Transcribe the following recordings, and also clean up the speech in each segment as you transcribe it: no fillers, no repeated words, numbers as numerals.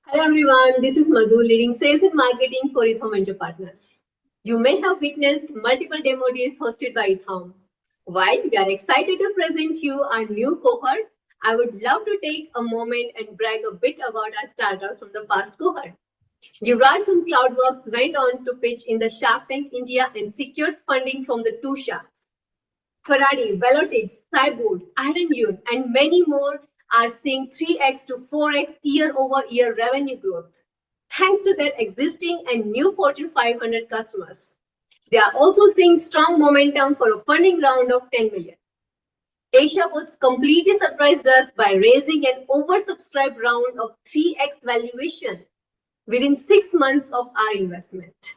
Hello everyone, this is Madhu leading sales and marketing for EthAum Venture Partners. You may have witnessed multiple demo days hosted by EthAum. While we are excited to present you our new cohort, I would love to take a moment and brag a bit about our startups from the past cohort. Yuvraj from Cloudworks went on to pitch in the Shark Tank India and secured funding from the two sharks. Ferrari, Velotix, Cyboard, Iron and many more are seeing 3x to 4x year-over-year revenue growth, thanks to their existing and new Fortune 500 customers. They are also seeing strong momentum for a funding round of 10 million. Asia Foods completely surprised us by raising an oversubscribed round of 3x valuation within 6 months of our investment.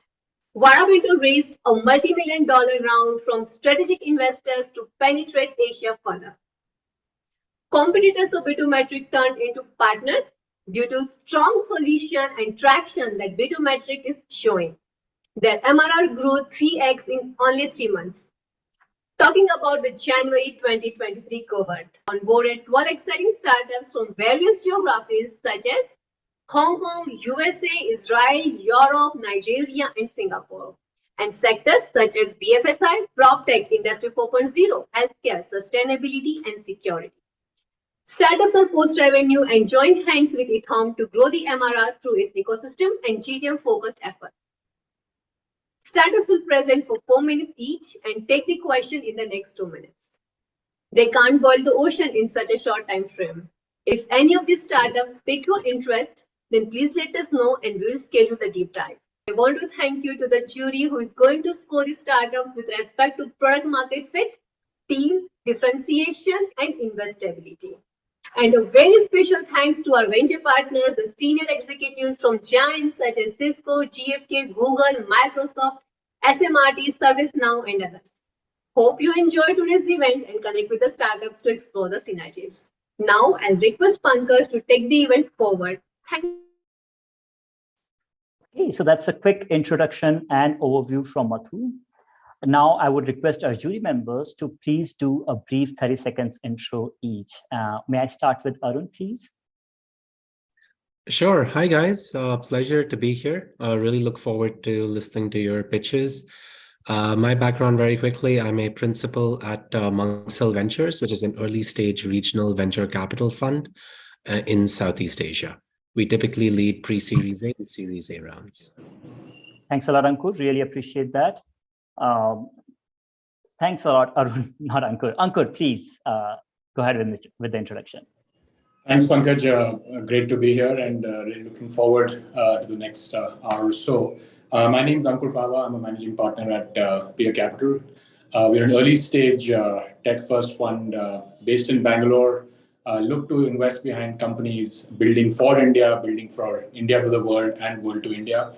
Vadavinto raised a multi-million-dollar round from strategic investors to penetrate Asia further. Competitors of B2Metric turned into partners due to strong solution and traction that B2Metric is showing. Their MRR grew 3x in only 3 months. Talking about the January 2023 cohort, onboarded 12 exciting startups from various geographies such as Hong Kong, USA, Israel, Europe, Nigeria, and Singapore, and sectors such as BFSI, PropTech, Industry 4.0, healthcare, sustainability, and security. Startups are post-revenue and join hands with EthAum to grow the MRR through its ecosystem and GTM-focused efforts. Startups will present for 4 minutes each and take the question in the next 2 minutes. They can't boil the ocean in such a short time frame. If any of these startups pique your interest, then please let us know and we will schedule the deep dive. I want to thank you to the jury who is going to score the startups with respect to product market fit, team, differentiation, and investability. And a very special thanks to our venture partners, the senior executives from giants such as Cisco, GFK, Google, Microsoft, SMRT, ServiceNow, and others. Hope you enjoy today's event and connect with the startups to explore the synergies. Now, I'll request Pankaj to take the event forward. Thank you. Okay, so that's a quick introduction and overview from Madhu. Now, I would request our jury members to please do a brief 30 seconds intro each. May I start with Arun, please? Sure. Hi, guys. Pleasure to be here. Really look forward to listening to your pitches. My background very quickly, I'm a principal at Monks Hill Ventures, which is an early stage regional venture capital fund in Southeast Asia. We typically lead pre-Series A and Series A rounds. Thanks a lot, Ankur. Really appreciate that. Thanks a lot, Arun, not Ankur. Ankur, please go ahead with the introduction. Thanks, Pankaj. Great to be here and really looking forward to the next hour or so. My name is Ankur Pava. I'm a managing partner at Peer Capital. We're an early stage tech-first fund based in Bangalore. Look to invest behind companies building for India to the world, and world to India.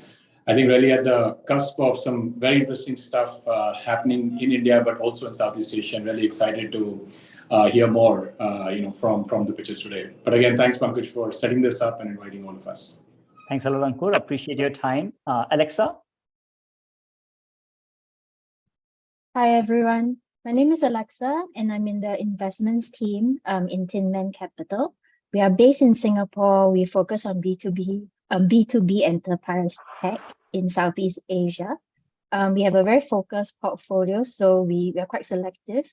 I think really at the cusp of some very interesting stuff happening in India, but also in Southeast Asia. I'm really excited to hear more, from the pitches today. But again, thanks, Pankaj, for setting this up and inviting all of us. Thanks a lot, Ankur. Appreciate your time. Alexa? Hi, everyone. My name is Alexa, and I'm in the investments team in Tin Man Capital. We are based in Singapore. We focus on B2B enterprise tech in Southeast Asia. We have a very focused portfolio, so we are quite selective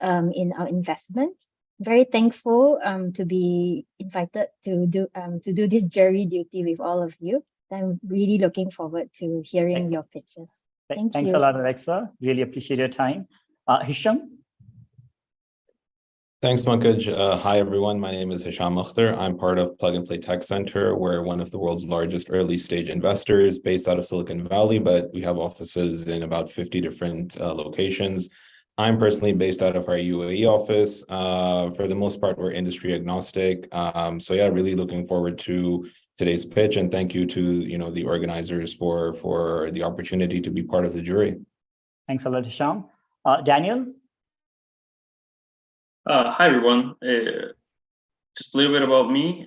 in our investments. Very thankful to be invited to do this jury duty with all of you. I'm really looking forward to hearing your pitches. Thanks a lot, Alexa. Really appreciate your time. Hisham? Thanks, Pankaj. Hi, everyone. My name is Hisham Mukhtar. I'm part of Plug and Play Tech Center. We're one of the world's largest early stage investors based out of Silicon Valley, but we have offices in about 50 different locations. I'm personally based out of our UAE office. For the most part, we're industry agnostic. So yeah, really looking forward to today's pitch, and thank you to the organizers for the opportunity to be part of the jury. Thanks a lot, Hisham. Daniel? Hi, everyone. Just a little bit about me.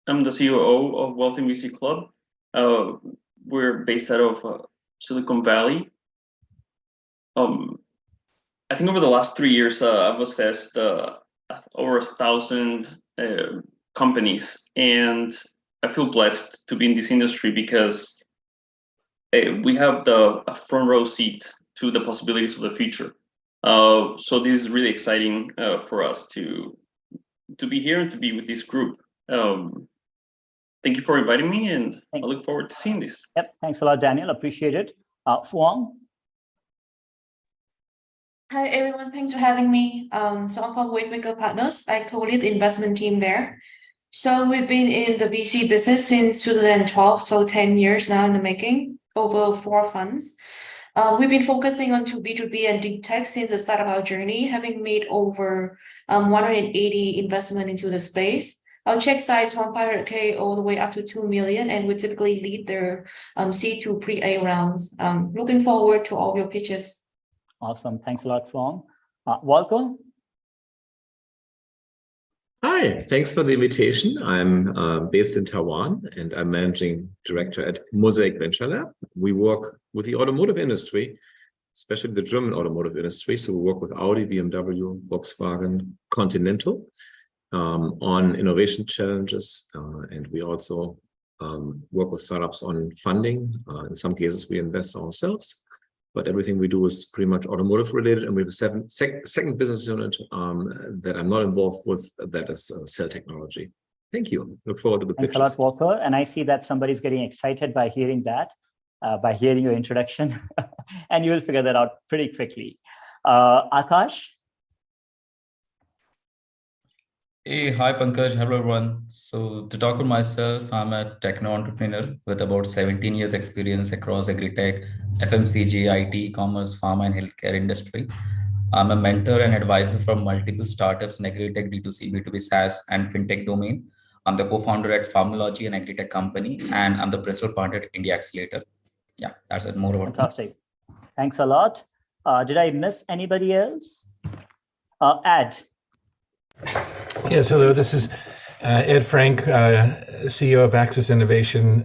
I'm the COO of Wealthy VC Club. We're based out of Silicon Valley. I think over the last 3 years, I've assessed over 1,000 companies, and I feel blessed to be in this industry because we have a front row seat to the possibilities of the future. So this is really exciting for us to be here and to be with this group. Thank you for inviting me, and I look forward to seeing this. Yep, thanks a lot, Daniel. Appreciate it. Fuang? Hi, everyone. Thanks for having me. So I'm from Wavemaker Partners. I co-lead the investment team there. So we've been in the VC business since 2012, so 10 years now in the making, over 4 funds. We've been focusing on B2B and deep tech since the start of our journey, having made over 180 investment into the space. Our check size from 500K all the way up to 2 million, and we typically lead their C to pre-A rounds. Looking forward to all your pitches. Awesome. Thanks a lot, Fuang. Walker? Hi, thanks for the invitation. I'm based in Taiwan, and I'm managing director at Mosaic Venture Lab. We work with the automotive industry, especially the German automotive industry. So we work with Audi, BMW, Volkswagen, Continental on innovation challenges. And we also work with startups on funding. In some cases, we invest ourselves. But everything we do is pretty much automotive related, and we have a second business unit that I'm not involved with, that is cell technology. Thank you. Look forward to the Thanks pitches. a lot, Walker. And I see that somebody's getting excited by hearing that, by hearing your introduction, and you will figure that out pretty quickly. Akash? Hey, hi Pankaj, hello everyone. So to talk about myself, I'm a techno entrepreneur with about 17 years experience across agri-tech, FMCG, IT, commerce, pharma and healthcare industry. I'm a mentor and advisor from multiple startups in agri-tech, B2C, B2B SaaS and fintech domain. I'm the co-founder at Pharmalogy, an agri-tech company, and I'm the principal partner at India Accelerator. Yeah, that's it. More about Fantastic. Thanks a lot. Did I miss anybody else? Ed. Yes, hello, this is Ed Frank, CEO of Axis Innovation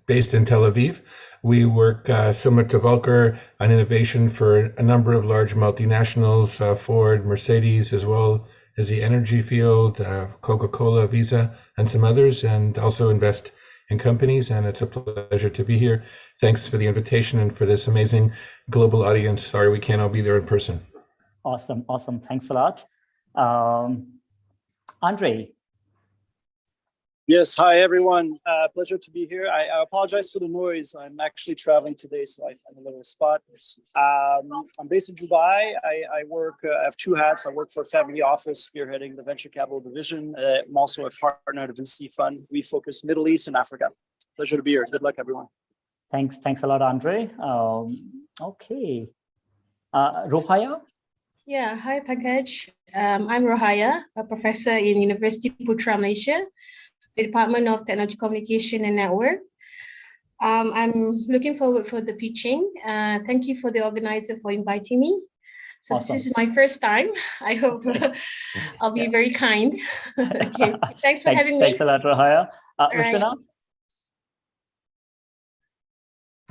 based in Tel Aviv. We work similar to Volker on innovation for a number of large multinationals, Ford, Mercedes, as well as the energy field, Coca-Cola, Visa, and some others, and also invest in companies. And it's a pleasure to be here. Thanks for the invitation and for this amazing global audience. Sorry we can't all be there in person. Awesome, awesome. Thanks a lot. Andre. Yes, hi everyone. Pleasure to be here. I apologize for the noise. I'm actually traveling today, so I find a little spot. I'm based in Dubai. I work, I have 2 hats. I work for a family office spearheading the venture capital division. I'm also a partner at a VC fund. We focus Middle East and Africa. Pleasure to be here. Good luck, everyone. Thanks a lot, Andre. Okay. Rohaya? Yeah, hi Pankaj. I'm Rohaya, a professor in University Putra Malaysia, the Department of Technology, Communication and Network. I'm looking forward for the pitching. Thank you for the organizer for inviting me. So awesome. This is my first time. I hope I'll be very kind. Okay, thanks for having me. Thanks a lot, Rohaya. Vishwanath?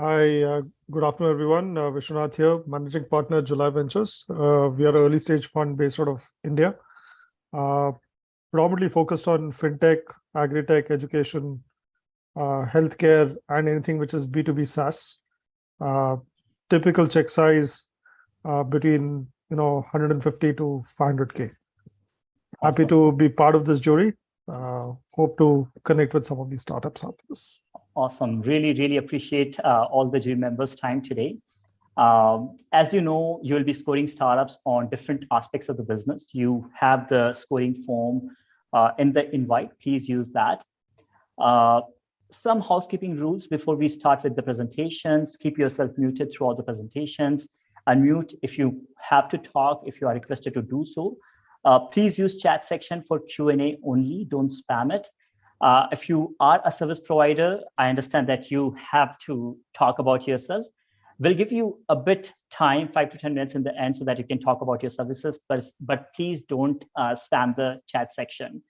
Hi, good afternoon, everyone. Vishwanath here, Managing Partner at July Ventures. We are an early stage fund based out of India, predominantly focused on fintech, agri-tech, education, healthcare, and anything which is B2B SaaS. Typical check size between 150 to 500K. Awesome. Happy to be part of this jury. Hope to connect with some of these startups after this. Awesome. Really appreciate all the jury members' time today. As you know, you will be scoring startups on different aspects of the business. You have the scoring form in the invite. Please use that. Some housekeeping rules before we start with the presentations. Keep yourself muted throughout the presentations. Unmute if you have to talk, if you are requested to do so. Please use chat section for Q&A only. Don't spam it. If you are a service provider, I understand that you have to talk about yourself. We'll give you a bit time, 5 to 10 minutes in the end, so that you can talk about your services, but please don't spam the chat section.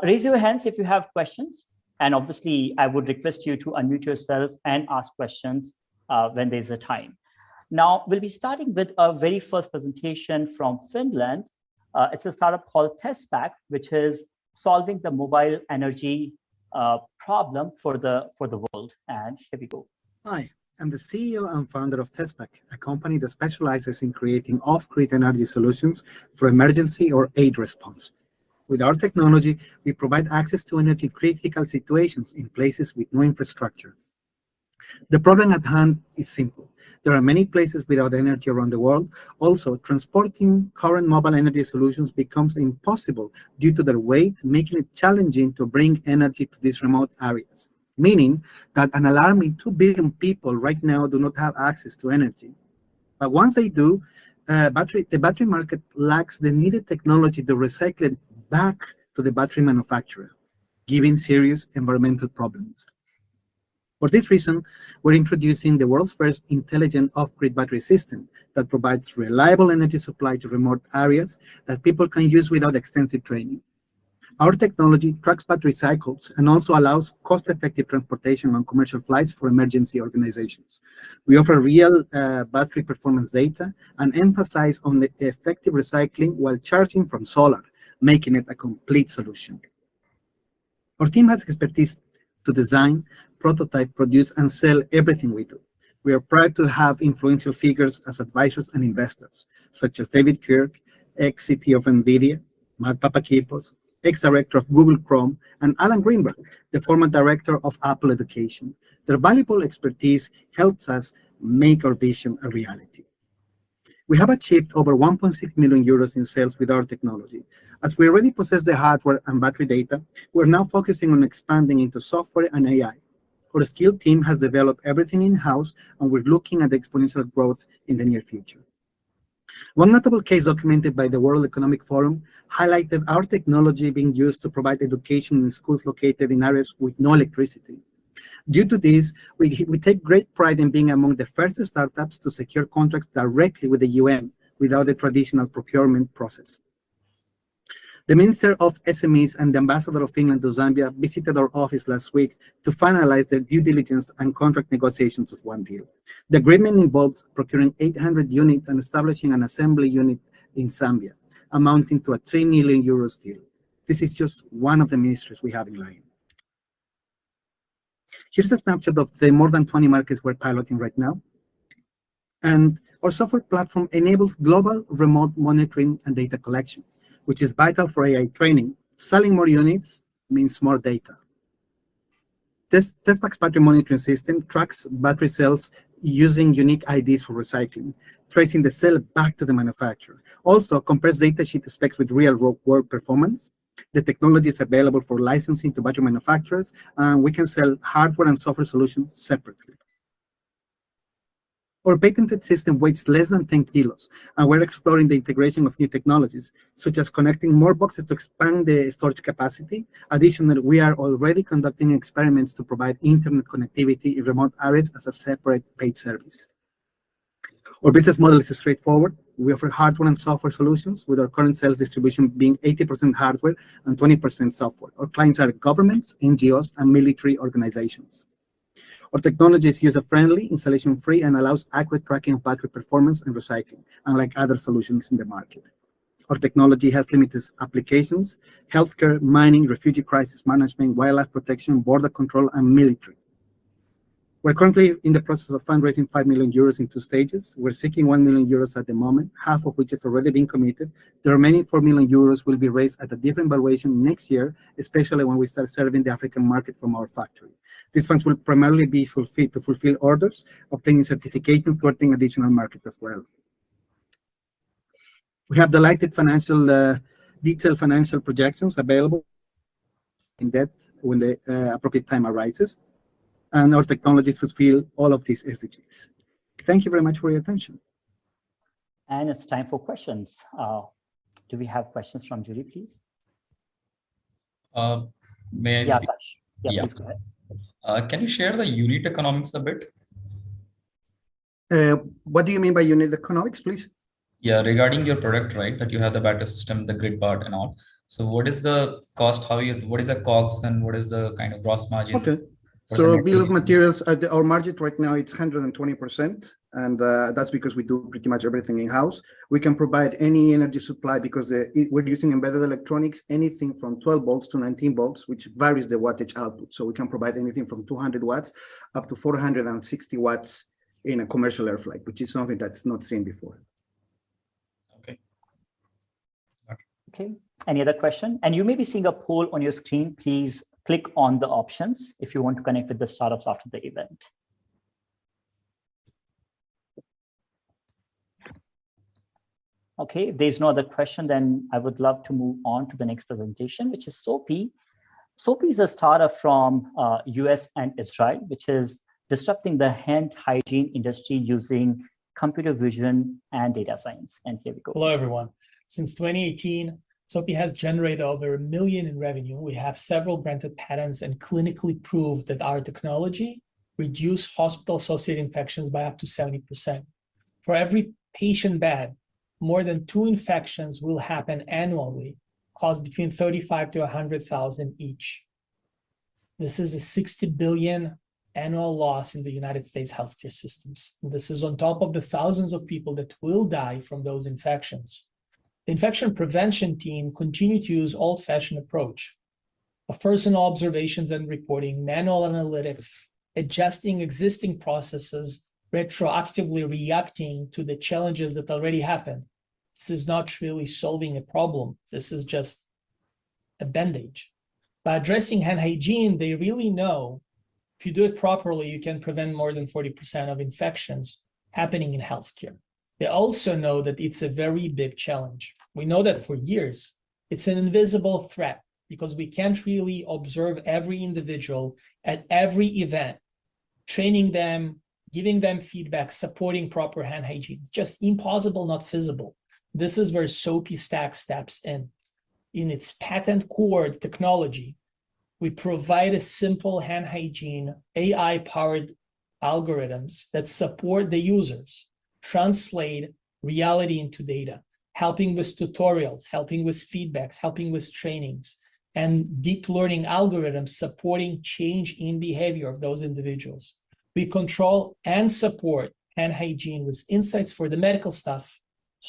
Raise your hands if you have questions. And obviously, I would request you to unmute yourself and ask questions when there's a time. Now, we'll be starting with our very first presentation from Finland. It's a startup called Testpack, which is solving the mobile energy problem for the world. And here we go. Hi, I'm the CEO and founder of Testpack, a company that specializes in creating off-grid energy solutions for emergency or aid response. With our technology, we provide access to energy critical situations in places with no infrastructure. The problem at hand is simple. There are many places without energy around the world. Also, transporting current mobile energy solutions becomes impossible due to their weight, making it challenging to bring energy to these remote areas, meaning that an alarming 2 billion people right now do not have access to energy. But once they do, the battery market lacks the needed technology to recycle it back to the battery manufacturer, giving serious environmental problems. For this reason, we're introducing the world's first intelligent off-grid battery system that provides reliable energy supply to remote areas that people can use without extensive training. Our technology tracks battery cycles and also allows cost-effective transportation on commercial flights for emergency organizations. We offer real battery performance data and emphasize on the effective recycling while charging from solar, making it a complete solution. Our team has expertise to design, prototype, produce, and sell everything we do. We are proud to have influential figures as advisors and investors, such as David Kirk, ex-CTO of NVIDIA, Matt Papakipos, ex-director of Google Chrome, and Alan Greenberg, the former director of Apple Education. Their valuable expertise helps us make our vision a reality. We have achieved over 1.6 million euros in sales with our technology. As we already possess the hardware and battery data, we're now focusing on expanding into software and AI. Our skilled team has developed everything in-house, and we're looking at exponential growth in the near future. One notable case documented by the World Economic Forum highlighted our technology being used to provide education in schools located in areas with no electricity. Due to this, we take great pride in being among the first startups to secure contracts directly with the UN without the traditional procurement process. The Minister of SMEs and the Ambassador of Finland to Zambia visited our office last week to finalize the due diligence and contract negotiations of one deal. The agreement involves procuring 800 units and establishing an assembly unit in Zambia, amounting to a 3 million euros deal. This is just one of the ministries we have in line. Here's a snapshot of the more than 20 markets we're piloting right now. And our software platform enables global remote monitoring and data collection, which is vital for AI training. Selling more units means more data. Testpack's battery monitoring system tracks battery cells using unique IDs for recycling, tracing the cell back to the manufacturer. Also, compares datasheet specs with real-world performance. The technology is available for licensing to battery manufacturers, and we can sell hardware and software solutions separately. Our patented system weighs less than 10 kilos, and we're exploring the integration of new technologies, such as connecting more boxes to expand the storage capacity. Additionally, we are already conducting experiments to provide internet connectivity in remote areas as a separate paid service. Our business model is straightforward. We offer hardware and software solutions, with our current sales distribution being 80% hardware and 20% software. Our clients are governments, NGOs, and military organizations. Our technology is user-friendly, installation-free, and allows accurate tracking of battery performance and recycling, unlike other solutions in the market. Our technology has limited applications: healthcare, mining, refugee crisis management, wildlife protection, border control, and military. We're currently in the process of fundraising 5 million euros in 2 stages. We're seeking 1 million euros at the moment, half of which has already been committed. The remaining 4 million euros will be raised at a different valuation next year, especially when we start serving the African market from our factory. These funds will primarily be to fulfill orders, obtaining certification, thwarting additional market as well. We have detailed financial projections available in depth when the appropriate time arises. And our technologies fulfill all of these SDGs. Thank you very much for your attention. And it's time for questions. Do we have questions from Julie, please? May I speak? Yeah, please go ahead. Can you share the unit economics a bit? What do you mean by unit economics, please? Yeah, regarding your product, right, that you have the battery system, the grid part and all. So what is the cost? What is the COGS, and what is the kind of gross margin? Okay. So bill of materials, our margin right now, it's 120%. And that's because we do pretty much everything in-house. We can provide any energy supply because we're using embedded electronics, anything from 12 volts to 19 volts, which varies the wattage output. So we can provide anything from 200 watts up to 460 watts in a commercial air flight, which is something that's not seen before. Okay, any other question? And you may be seeing a poll on your screen. Please click on the options if you want to connect with the startups after the event. Okay, if there's no other question, then I would love to move on to the next presentation, which is Soapy. Soapy is a startup from US and Israel, which is disrupting the hand hygiene industry using computer vision and data science. And here we go. Hello, everyone. Since 2018, Soapy has generated over $1 million in revenue. We have several granted patents and clinically proved that our technology reduces hospital-associated infections by up to 70%. For every patient bed, more than 2 infections will happen annually, cost between 35 to 100,000 each. This is a 60 billion annual loss in the United States healthcare systems. This is on top of the thousands of people that will die from those infections. The infection prevention team continue to use old-fashioned approach of personal observations and reporting, manual analytics, adjusting existing processes, retroactively reacting to the challenges that already happened. This is not really solving a problem. This is just a bandage. By addressing hand hygiene, they really know if you do it properly, you can prevent more than 40% of infections happening in healthcare. They also know that it's a very big challenge. We know that for years, it's an invisible threat because we can't really observe every individual at every event, training them, giving them feedback, supporting proper hand hygiene. It's just impossible, not feasible. This is where Soapy Stack steps in. In its patent core technology, we provide a simple hand hygiene AI-powered algorithms that support the users, translate reality into data, helping with tutorials, helping with feedbacks, helping with trainings, and deep learning algorithms supporting change in behavior of those individuals. We control and support hand hygiene with insights for the medical staff,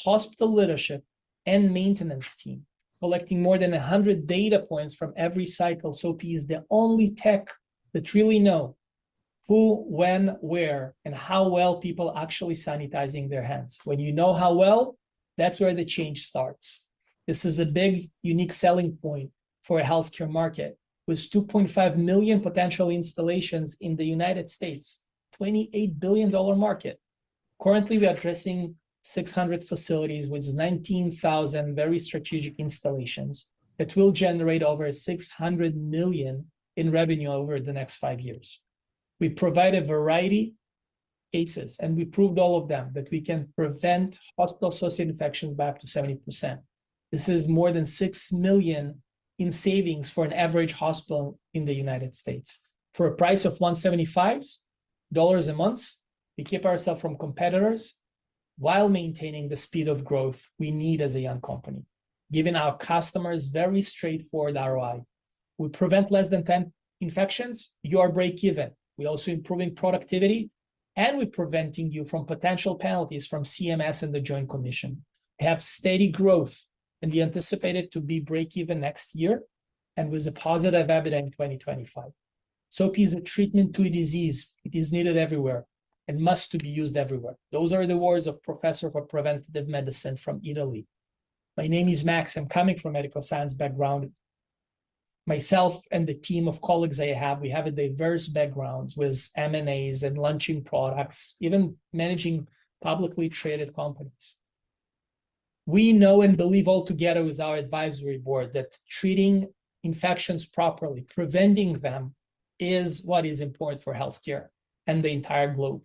hospital leadership, and maintenance team, collecting more than 100 data points from every cycle. Soapy is the only tech that really know who, when, where, and how well people actually sanitizing their hands. When you know how well, that's where the change starts. This is a big, unique selling point for a healthcare market with 2.5 million potential installations in the United States, $28 billion market. Currently, we are addressing 600 facilities with 19,000 very strategic installations that will generate over 600 million in revenue over the next 5 years. We provide a variety of cases, and we proved all of them, that we can prevent hospital-associated infections by up to 70%. This is more than 6 million in savings for an average hospital in the United States. For a price of $175 a month, we keep ourselves from competitors while maintaining the speed of growth we need as a young company, giving our customers very straightforward ROI. We prevent less than 10 infections, you are break even. We're also improving productivity, and we're preventing you from potential penalties from CMS and the Joint Commission. We have steady growth, and we anticipate it to be break even next year, and with a positive EBITDA in 2025. Soapy is a treatment to a disease. It is needed everywhere and must to be used everywhere. Those are the words of Professor for Preventative Medicine from Italy. My name is Max. I'm coming from medical science background. Myself and the team of colleagues I have, we have a diverse backgrounds with M&As and launching products, even managing publicly traded companies. We know and believe all together with our advisory board that treating infections properly, preventing them, is what is important for healthcare and the entire globe.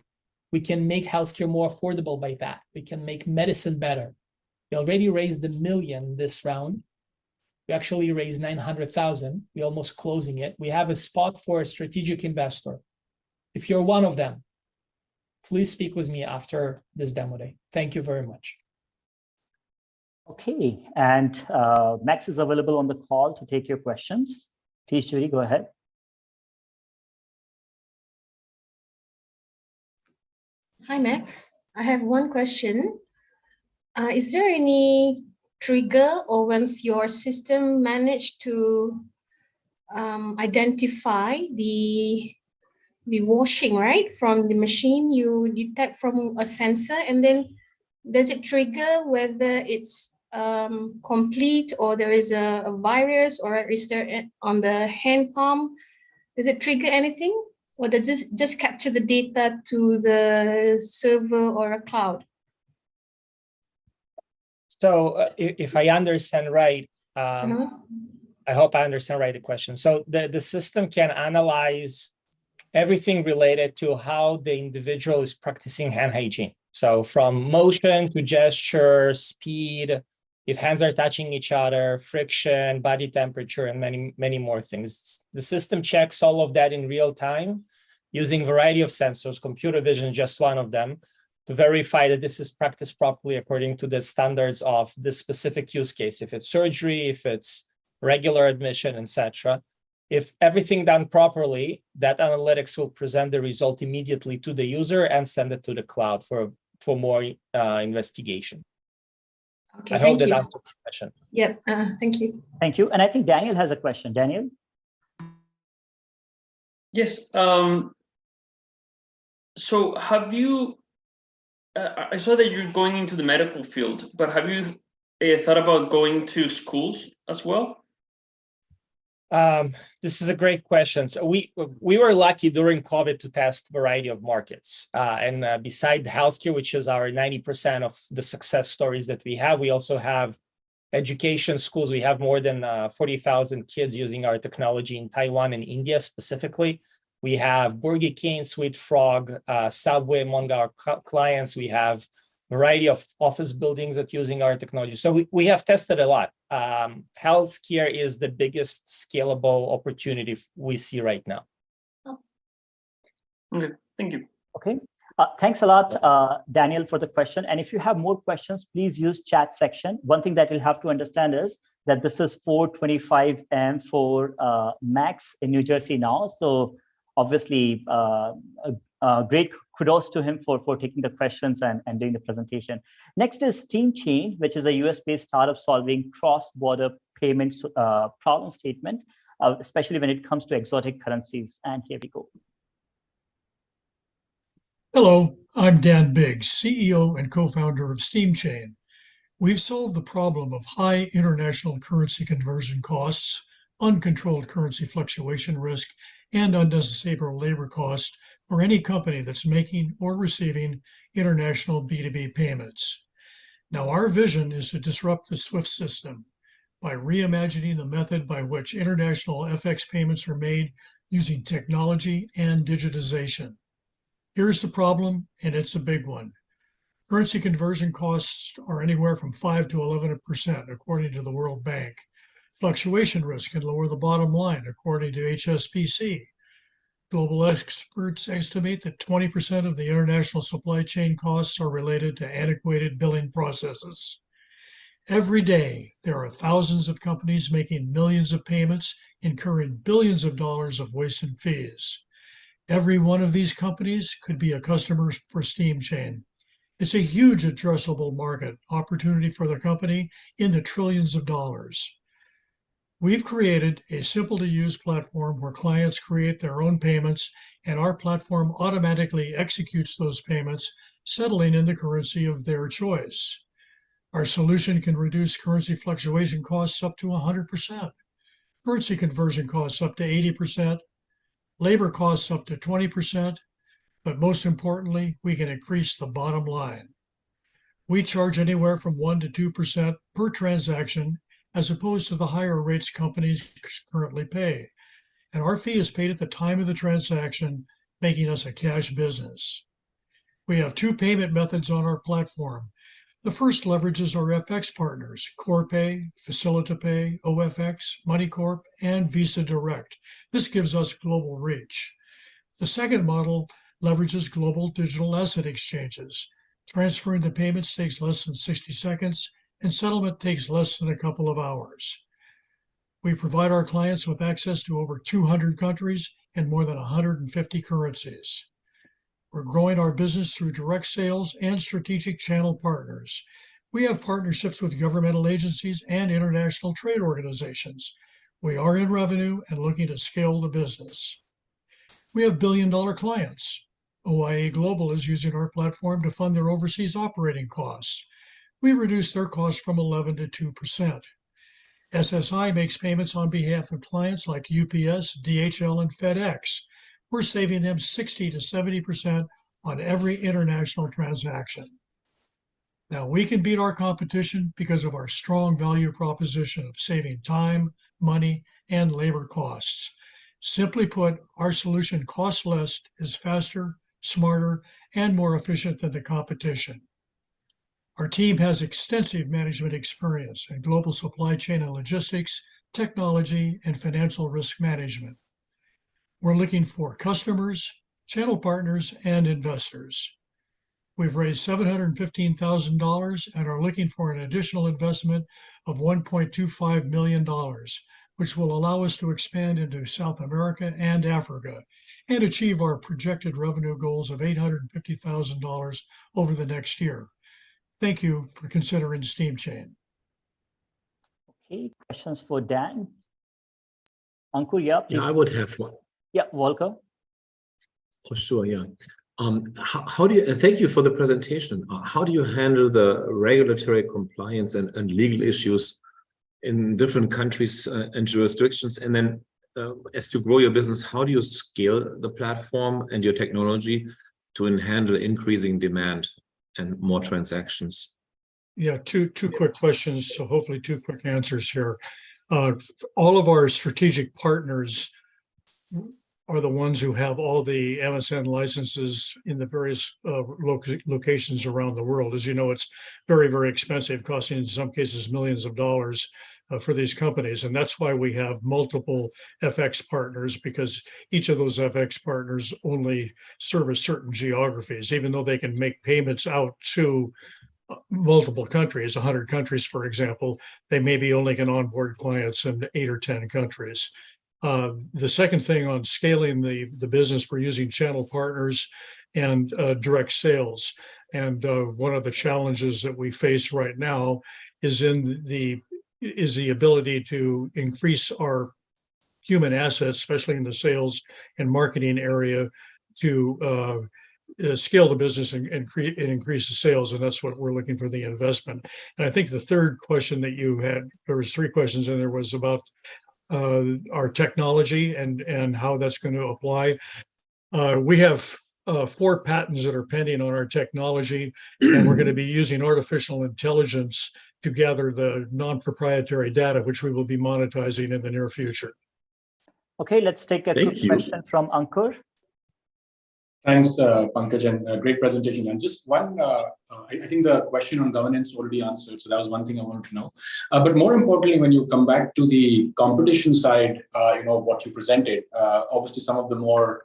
We can make healthcare more affordable by that. We can make medicine better. We already raised $1 million this round. We actually raised 900,000. We're almost closing it. We have a spot for a strategic investor. If you're one of them, please speak with me after this demo day. Thank you very much. Okay, and Max is available on the call to take your questions. Please, Judy, go ahead. Hi, Max. I have one question. Is there any trigger or once your system managed to identify the washing, right, from the machine, you detect from a sensor, and then does it trigger whether it's complete or there is a virus, or is there on the hand palm, does it trigger anything, or does it just capture the data to the server or a cloud? So if I understand right, I hope I understand right the question. So the system can analyze everything related to how the individual is practicing hand hygiene. So from motion to gesture, speed, if hands are touching each other, friction, body temperature, and many, many more things. The system checks all of that in real time using a variety of sensors, computer vision, just one of them, to verify that this is practiced properly according to the standards of the specific use case. If it's surgery, if it's regular admission, etc. If everything done properly, that analytics will present the result immediately to the user and send it to the cloud for more investigation. Okay, I hope thank that you. answers the question. Yep, thank you. Thank you. And I think Daniel has a question. Daniel? Yes. So have you, I saw that you're going into the medical field, but have you thought about going to schools as well? This is a great question. So we were lucky during COVID to test a variety of markets. And beside healthcare, which is our 90% of the success stories that we have, we also have education schools. We have more than 40,000 kids using our technology in Taiwan and India specifically. We have Burger King, Sweet Frog, Subway among our clients. We have variety of office buildings that using our technology. So we have tested a lot. Healthcare is the biggest scalable opportunity we see right now. Okay, thank you. Okay, thanks a lot, Daniel, for the question. And if you have more questions, please use chat section. One thing that you'll have to understand is that this is 4:25 a.m. for Max in New Jersey now. So obviously, great kudos to him for taking the questions and doing the presentation. Next is Steamchain, which is a US-based startup solving cross-border payments problem statement, especially when it comes to exotic currencies. And here we go. Hello, I'm Dan Biggs, CEO and co-founder of Steamchain. We've solved the problem of high international currency conversion costs, uncontrolled currency fluctuation risk, and unnecessary labor costs for any company that's making or receiving international B2B payments. Now, our vision is to disrupt the SWIFT system by reimagining the method by which international FX payments are made using technology and digitization. Here's the problem, and it's a big one. Currency conversion costs are anywhere from 5 to 11%, according to the World Bank. Fluctuation risk can lower the bottom line, according to HSBC. Global experts estimate that 20% of the international supply chain costs are related to antiquated billing processes. Every day, there are thousands of companies making millions of payments, incurring billions of dollars of wasted fees. Every one of these companies could be a customer for Steamchain. It's a huge addressable market opportunity for the company in the trillions of dollars. We've created a simple-to-use platform where clients create their own payments, and our platform automatically executes those payments, settling in the currency of their choice. Our solution can reduce currency fluctuation costs up to 100%, currency conversion costs up to 80%, labor costs up to 20%, but most importantly, we can increase the bottom line. We charge anywhere from 1 to 2% per transaction, as opposed to the higher rates companies currently pay. And our fee is paid at the time of the transaction, making us a cash business. We have two payment methods on our platform. The first leverages our FX partners, Corpay, FacilitaPay, OFX, MoneyCorp, and Visa Direct. This gives us global reach. The second model leverages global digital asset exchanges. Transferring the payments takes less than 60 seconds, and settlement takes less than a couple of hours. We provide our clients with access to over 200 countries and more than 150 currencies. We're growing our business through direct sales and strategic channel partners. We have partnerships with governmental agencies and international trade organizations. We are in revenue and looking to scale the business. We have billion-dollar clients. OIA Global is using our platform to fund their overseas operating costs. We reduced their costs from 11 to 2%. SSI makes payments on behalf of clients like UPS, DHL, and FedEx. We're saving them 60 to 70% on every international transaction. Now, we can beat our competition because of our strong value proposition of saving time, money, and labor costs. Simply put, our solution costs less, is faster, smarter, and more efficient than the competition. Our team has extensive management experience in global supply chain and logistics, technology, and financial risk management. We're looking for customers, channel partners, and investors. We've raised $715,000 and are looking for an additional investment of $1.25 million, which will allow us to expand into South America and Africa and achieve our projected revenue goals of $850,000 over the next year. Thank you for considering Steamchain. Okay, questions for Dan? Ankur, yeah, please. Yeah, I would have one. Yeah, Volker. Oh, sure, yeah. How do you, thank you for the presentation. How do you handle the regulatory compliance and legal issues in different countries and jurisdictions? And then as you grow your business, how do you scale the platform and your technology to handle increasing demand and more transactions? Yeah, two quick questions, so hopefully two quick answers here. All of our strategic partners are the ones who have all the MSN licenses in the various locations around the world. As you know, it's very, very expensive, costing in some cases millions of dollars for these companies. And that's why we have multiple FX partners, because each of those FX partners only service certain geographies, even though they can make payments out to multiple countries, 100 countries, for example, they maybe only can onboard clients in 8 or 10 countries. The second thing on scaling the business, we're using channel partners and direct sales. And one of the challenges that we face right now is the ability to increase our human assets, especially in the sales and marketing area, to scale the business and increase the sales. And that's what we're looking for, the investment. And I think the third question that you had, there was 3 questions in there, was about our technology and how that's going to apply. We have 4 patents that are pending on our technology, and we're going to be using artificial intelligence to gather the non-proprietary data, which we will be monetizing in the near future. Okay, let's take a quick question from Ankur. Thanks, Pankaj, and great presentation. And just one, I think the question on governance already answered, so that was one thing I wanted to know. But more importantly, when you come back to the competition side, what you presented, obviously some of the more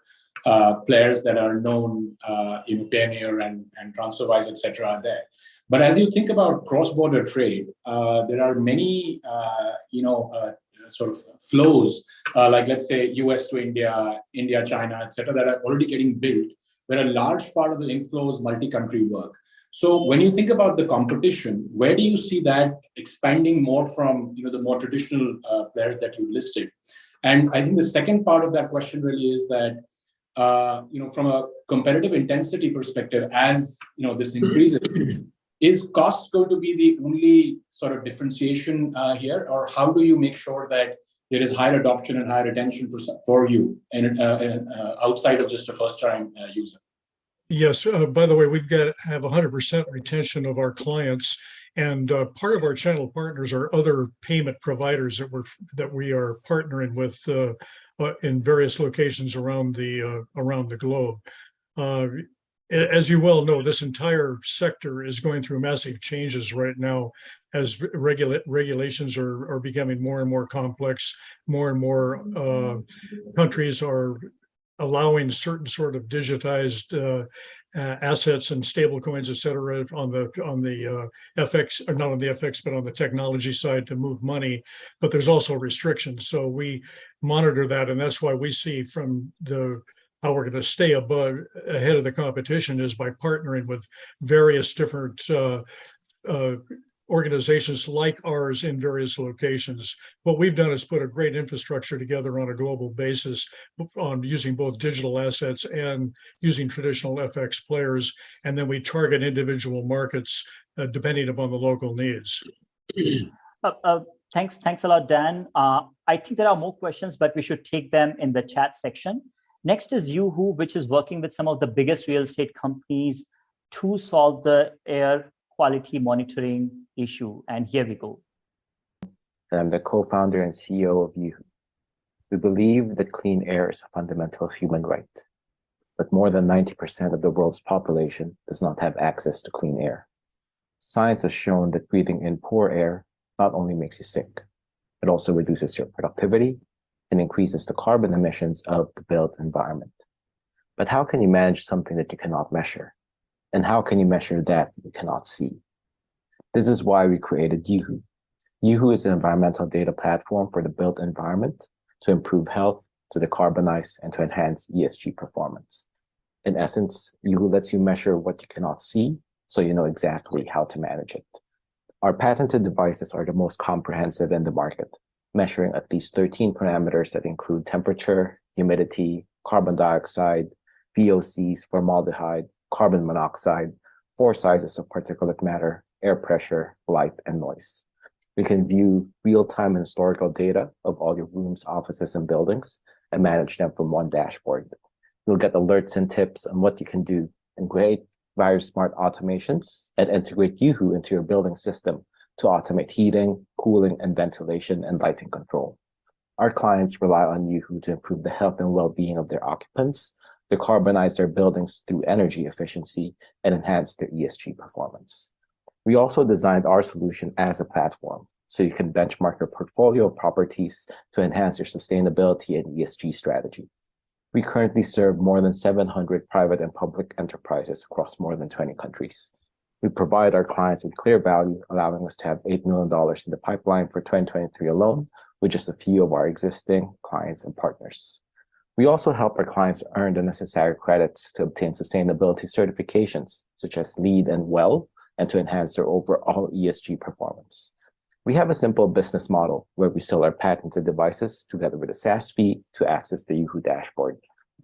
players that are known, Payoneer and TransferWise, etc., are there. But as you think about cross-border trade, there are many, sort of flows, like let's say US to India, India, China, etc., that are already getting built, where a large part of the inflow is multi-country work. So when you think about the competition, where do you see that expanding more from, the more traditional players that you listed? And I think the second part of that question really is that, from a competitive intensity perspective, as this increases, is cost going to be the only sort of differentiation here, or how do you make sure that there is higher adoption and higher retention for you and outside of just a first-time user? Yes. By the way, have 100% retention of our clients, and part of our channel partners are other payment providers that we are partnering with in various locations around the globe. As you well know, this entire sector is going through massive changes right now as regulations are becoming more and more complex. More and more countries are allowing certain sort of digitized assets and stable coins, et cetera, on the FX, or not on the FX, but on the technology side to move money. But there's also restrictions. So we monitor that, and that's why we see from the how we're going to stay ahead of the competition is by partnering with various different organizations like ours in various locations. What we've done is put a great infrastructure together on a global basis on using both digital assets and using traditional FX players. And then we target individual markets depending upon the local needs. Thanks a lot, Dan. I think there are more questions, but we should take them in the chat section. Next is Yahoo, which is working with some of the biggest real estate companies to solve the air quality monitoring issue. And here we go. I'm the co-founder and CEO of Yahoo. We believe that clean air is a fundamental human right, but more than 90% of the world's population does not have access to clean air. Science has shown that breathing in poor air not only makes you sick, it also reduces your productivity and increases the carbon emissions of the built environment. But how can you manage something that you cannot measure? And how can you measure that you cannot see? This is why we created Yahoo. Yahoo is an environmental data platform for the built environment to improve health, to decarbonize, and to enhance ESG performance. In essence, Yahoo lets you measure what you cannot see, so you know exactly how to manage it. Our patented devices are the most comprehensive in the market, measuring at least 13 parameters that include temperature, humidity, carbon dioxide, VOCs, formaldehyde, carbon monoxide, 4 sizes of particulate matter, air pressure, light, and noise. We can view real-time and historical data of all your rooms, offices, and buildings and manage them from one dashboard. You'll get alerts and tips on what you can do and create various smart automations and integrate Yahoo into your building system to automate heating, cooling, and ventilation and lighting control. Our clients rely on Yahoo to improve the health and well-being of their occupants, decarbonize their buildings through energy efficiency, and enhance their ESG performance. We also designed our solution as a platform, so you can benchmark your portfolio of properties to enhance your sustainability and ESG strategy. We currently serve more than 700 private and public enterprises across more than 20 countries. We provide our clients with clear value, allowing us to have $8 million in the pipeline for 2023 alone, with just a few of our existing clients and partners. We also help our clients earn the necessary credits to obtain sustainability certifications, such as LEED and WELL, and to enhance their overall ESG performance. We have a simple business model where we sell our patented devices together with a SaaS fee to access the Yahoo dashboard.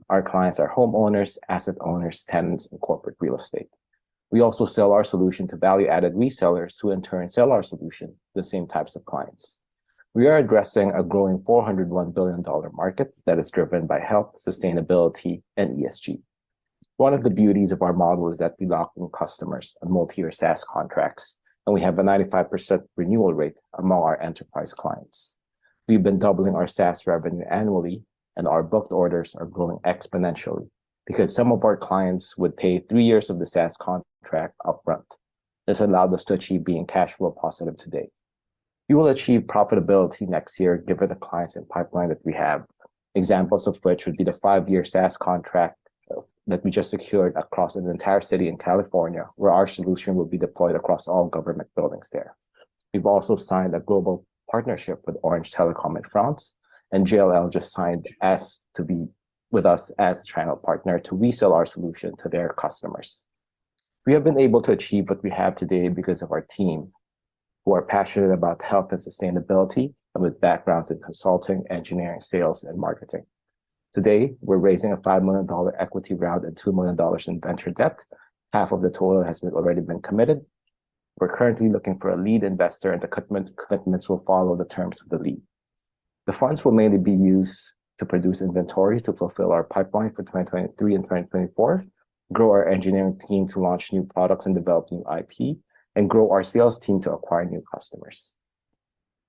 Our clients are homeowners, asset owners, tenants, and corporate real estate. We also sell our solution to value-added resellers who in turn sell our solution to the same types of clients. We are addressing a growing $401 billion market that is driven by health, sustainability, and ESG. One of the beauties of our model is that we lock in customers on multi-year SaaS contracts, and we have a 95% renewal rate among our enterprise clients. We've been doubling our SaaS revenue annually, and our booked orders are growing exponentially because some of our clients would pay 3 years of the SaaS contract upfront. This allowed us to achieve being cash flow positive today. We will achieve profitability next year given the clients and pipeline that we have, examples of which would be the 5-year SaaS contract that we just secured across an entire city in California, where our solution will be deployed across all government buildings there. We've also signed a global partnership with Orange Telecom in France, and JLL just signed us to be with us as a channel partner to resell our solution to their customers. We have been able to achieve what we have today because of our team, who are passionate about health and sustainability and with backgrounds in consulting, engineering, sales, and marketing. Today, we're raising a $5 million equity round and $2 million in venture debt. Half of the total has already been committed. We're currently looking for a lead investor, and the commitments will follow the terms of the lead. The funds will mainly be used to produce inventory to fulfill our pipeline for 2023 and 2024, grow our engineering team to launch new products and develop new IP, and grow our sales team to acquire new customers.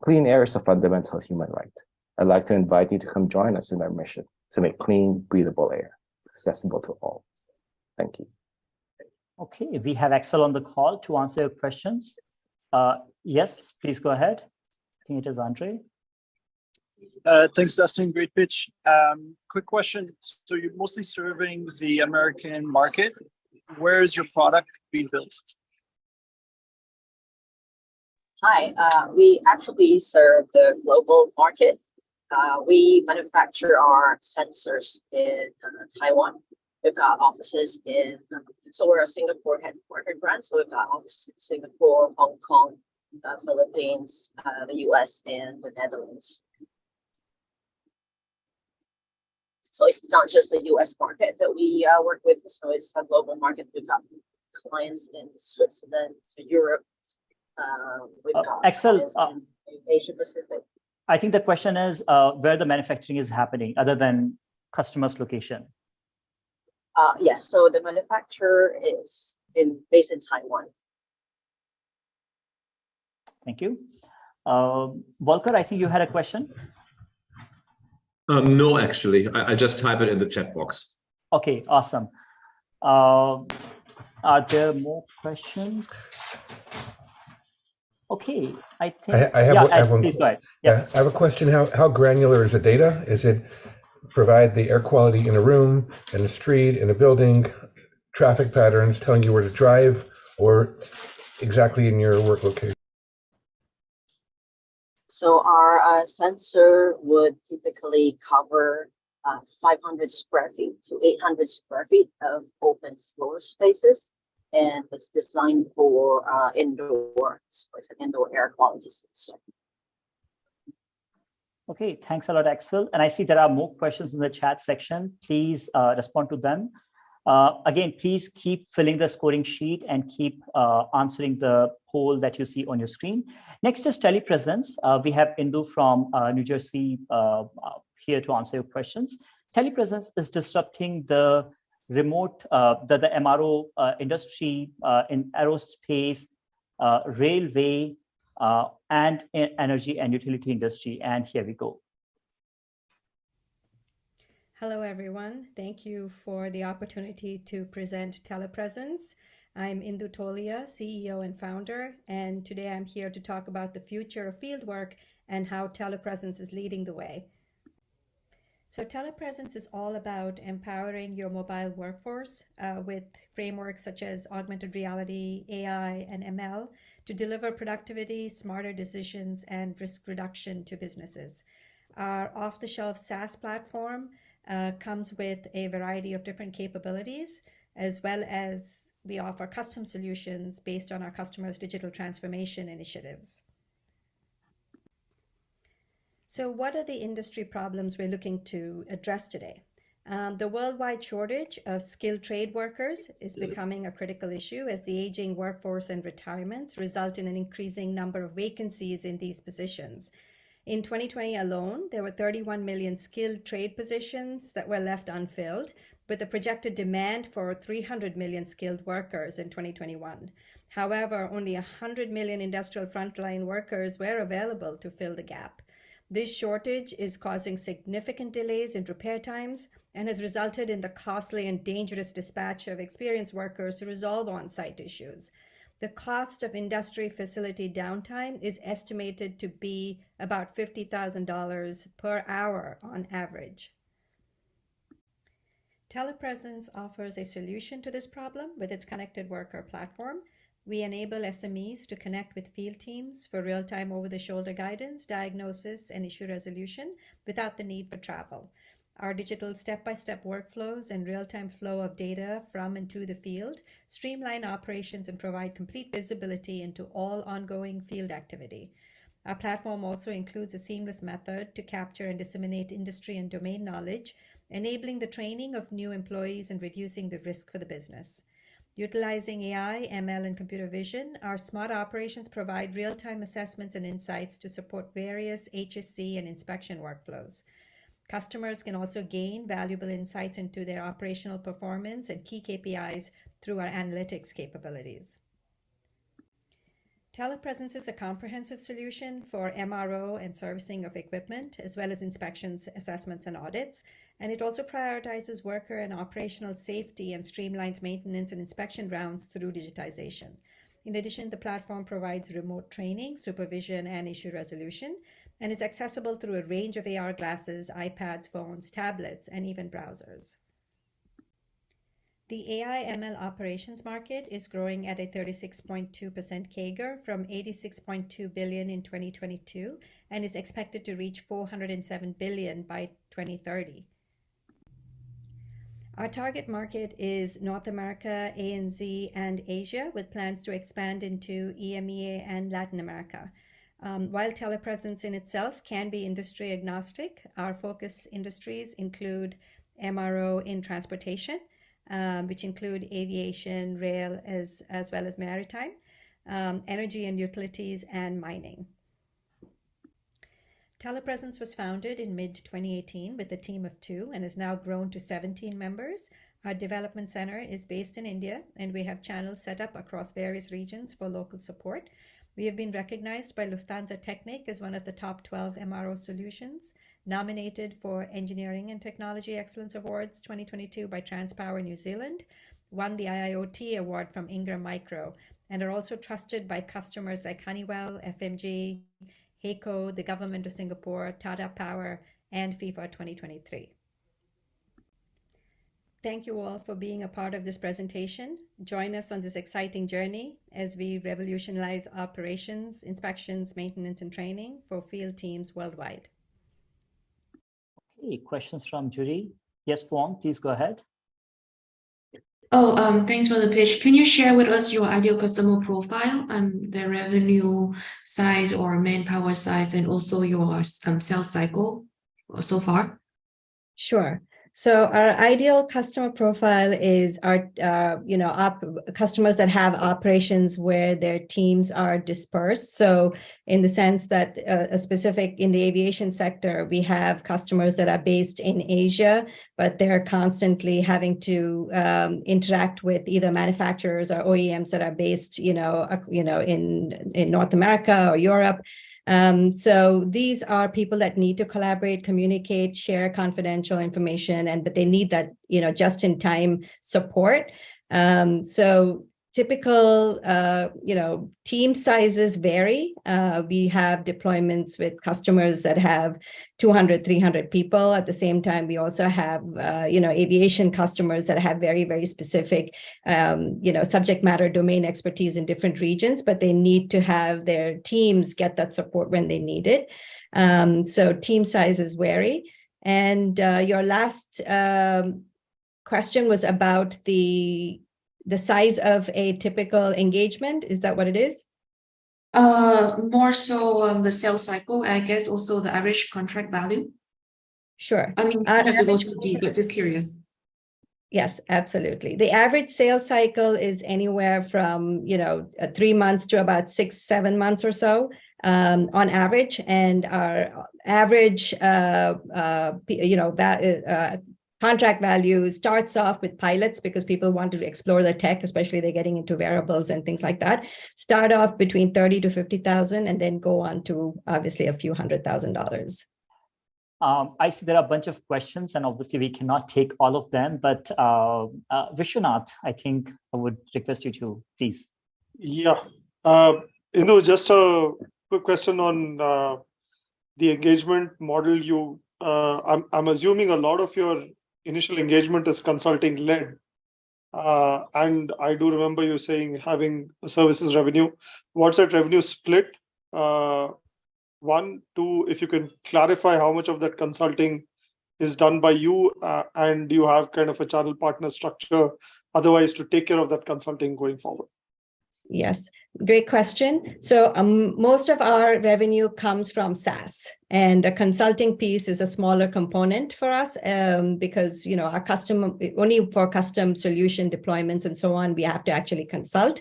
Clean air is a fundamental human right. I'd like to invite you to come join us in our mission to make clean, breathable air accessible to all. Thank you. Okay, we have Axel on the call to answer your questions. Yes, please go ahead. I think it is Andre. Thanks, Dustin. Great pitch. Quick question. So you're mostly serving the American market. Where is your product being built? Hi, we actually serve the global market. We manufacture our sensors in Taiwan. We've got offices in, so we're a Singapore headquartered brand. So we've got offices in Singapore, Hong Kong, Philippines, the US, and the Netherlands. So it's not just the US market that we work with, so it's a global market. We've got clients in Switzerland, so Europe. We've got Axel, in Asia Pacific. I think the question is where the manufacturing is happening other than customer's location. Yes, so the manufacturer is based in Taiwan. Thank you. Volker, I think you had a question. No, actually, I just type it in the chat box. Okay, awesome. Are there more questions? Okay, I think. I have one. Please go ahead. Yeah, I have a question. How granular is the data? Is it provide the air quality in a room, in a street, in a building, traffic patterns, telling you where to drive, or exactly in your work location? So our sensor would typically cover 500 square feet to 800 square feet of open floor spaces, and it's designed for indoor. So it's an indoor air quality sensor. Okay, thanks a lot, Axel. And I see there are more questions in the chat section. Please respond to them. Again, please keep filling the scoring sheet and keep answering the poll that you see on your screen. Next is Telepresence. We have Indu from New Jersey here to answer your questions. Telepresence is disrupting the remote, the MRO industry in aerospace, railway, and energy and utility industry. And here we go. Hello, everyone. Thank you for the opportunity to present Telepresence. I'm Indu Tolia, CEO and founder, and today I'm here to talk about the future of fieldwork and how Telepresence is leading the way. So Telepresence is all about empowering your mobile workforce with frameworks such as augmented reality, AI, and ML to deliver productivity, smarter decisions, and risk reduction to businesses. Our off-the-shelf SaaS platform comes with a variety of different capabilities, as well as we offer custom solutions based on our customers' digital transformation initiatives. So what are the industry problems we're looking to address today? The worldwide shortage of skilled trade workers is becoming a critical issue as the aging workforce and retirements result in an increasing number of vacancies in these positions. In 2020 alone, there were 31 million skilled trade positions that were left unfilled, with a projected demand for 300 million skilled workers in 2021. However, only 100 million industrial frontline workers were available to fill the gap. This shortage is causing significant delays in repair times and has resulted in the costly and dangerous dispatch of experienced workers to resolve on-site issues. The cost of industry facility downtime is estimated to be about $50,000 per hour on average. Telepresence offers a solution to this problem with its connected worker platform. We enable SMEs to connect with field teams for real-time over-the-shoulder guidance, diagnosis, and issue resolution without the need for travel. Our digital step-by-step workflows and real-time flow of data from and to the field streamline operations and provide complete visibility into all ongoing field activity. Our platform also includes a seamless method to capture and disseminate industry and domain knowledge, enabling the training of new employees and reducing the risk for the business. Utilizing AI, ML, and computer vision, our smart operations provide real-time assessments and insights to support various HSC and inspection workflows. Customers can also gain valuable insights into their operational performance and key KPIs through our analytics capabilities. Telepresence is a comprehensive solution for MRO and servicing of equipment, as well as inspections, assessments, and audits. And it also prioritizes worker and operational safety and streamlines maintenance and inspection rounds through digitization. In addition, the platform provides remote training, supervision, and issue resolution, and is accessible through a range of AR glasses, iPads, phones, tablets, and even browsers. The AI ML operations market is growing at a 36.2% CAGR from 86.2 billion in 2022 and is expected to reach 407 billion by 2030. Our target market is North America, ANZ, and Asia, with plans to expand into EMEA and Latin America. While telepresence in itself can be industry agnostic, our focus industries include MRO in transportation, which include aviation, rail, as well as maritime, energy and utilities, and mining. Telepresence was founded in mid-2018 with a team of 2 and has now grown to 17 members. Our development center is based in India, and we have channels set up across various regions for local support. We have been recognized by Lufthansa Technik as one of the top 12 MRO solutions, nominated for Engineering and Technology Excellence Awards 2022 by Transpower New Zealand, won the IIoT Award from Ingram Micro, and are also trusted by customers like Honeywell, FMG, HECO, the Government of Singapore, Tata Power, and FIFA 2023. Thank you all for being a part of this presentation. Join us on this exciting journey as we revolutionize operations, inspections, maintenance, and training for field teams worldwide. Okay, questions from jury? Yes, Fuang, please go ahead. Thanks for the pitch. Can you share with us your ideal customer profile, the revenue size or manpower size, and also your sales cycle so far? Sure. So our ideal customer profile is our, customers that have operations where their teams are dispersed. So in the sense that in the aviation sector, we have customers that are based in Asia, but they're constantly having to interact with either manufacturers or OEMs that are based, in North America or Europe. So these are people that need to collaborate, communicate, share confidential information, but they need that, just-in-time support. So typical, team sizes vary. We have deployments with customers that have 200, 300 people. At the same time, we also have, aviation customers that have very, very specific, subject matter domain expertise in different regions, but they need to have their teams get that support when they need it. So team sizes vary. And your last question was about the size of a typical engagement. Is that what it is? More so the sales cycle, I guess also the average contract value. Sure. I mean, I have to go too deep, but just curious. Yes, absolutely. The average sales cycle is anywhere from, 3 months to about 6-7 months or so on average. And our average, contract value starts off with pilots because people want to explore the tech, especially they're getting into wearables and things like that. Start off between 30 to 50,000 and then go on to obviously a few $100,000. I see there are a bunch of questions and obviously we cannot take all of them, but Vishwanath, I think I would request you to please. Yeah, just a quick question on the engagement model. I'm assuming a lot of your initial engagement is consulting led. And I do remember you saying having a services revenue. What's that revenue split? 1, 2, if you can clarify how much of that consulting is done by you, and do you have kind of a channel partner structure otherwise to take care of that consulting going forward? Yes, great question. So most of our revenue comes from SaaS, and the consulting piece is a smaller component for us because, our only for custom solution deployments and so on, we have to actually consult.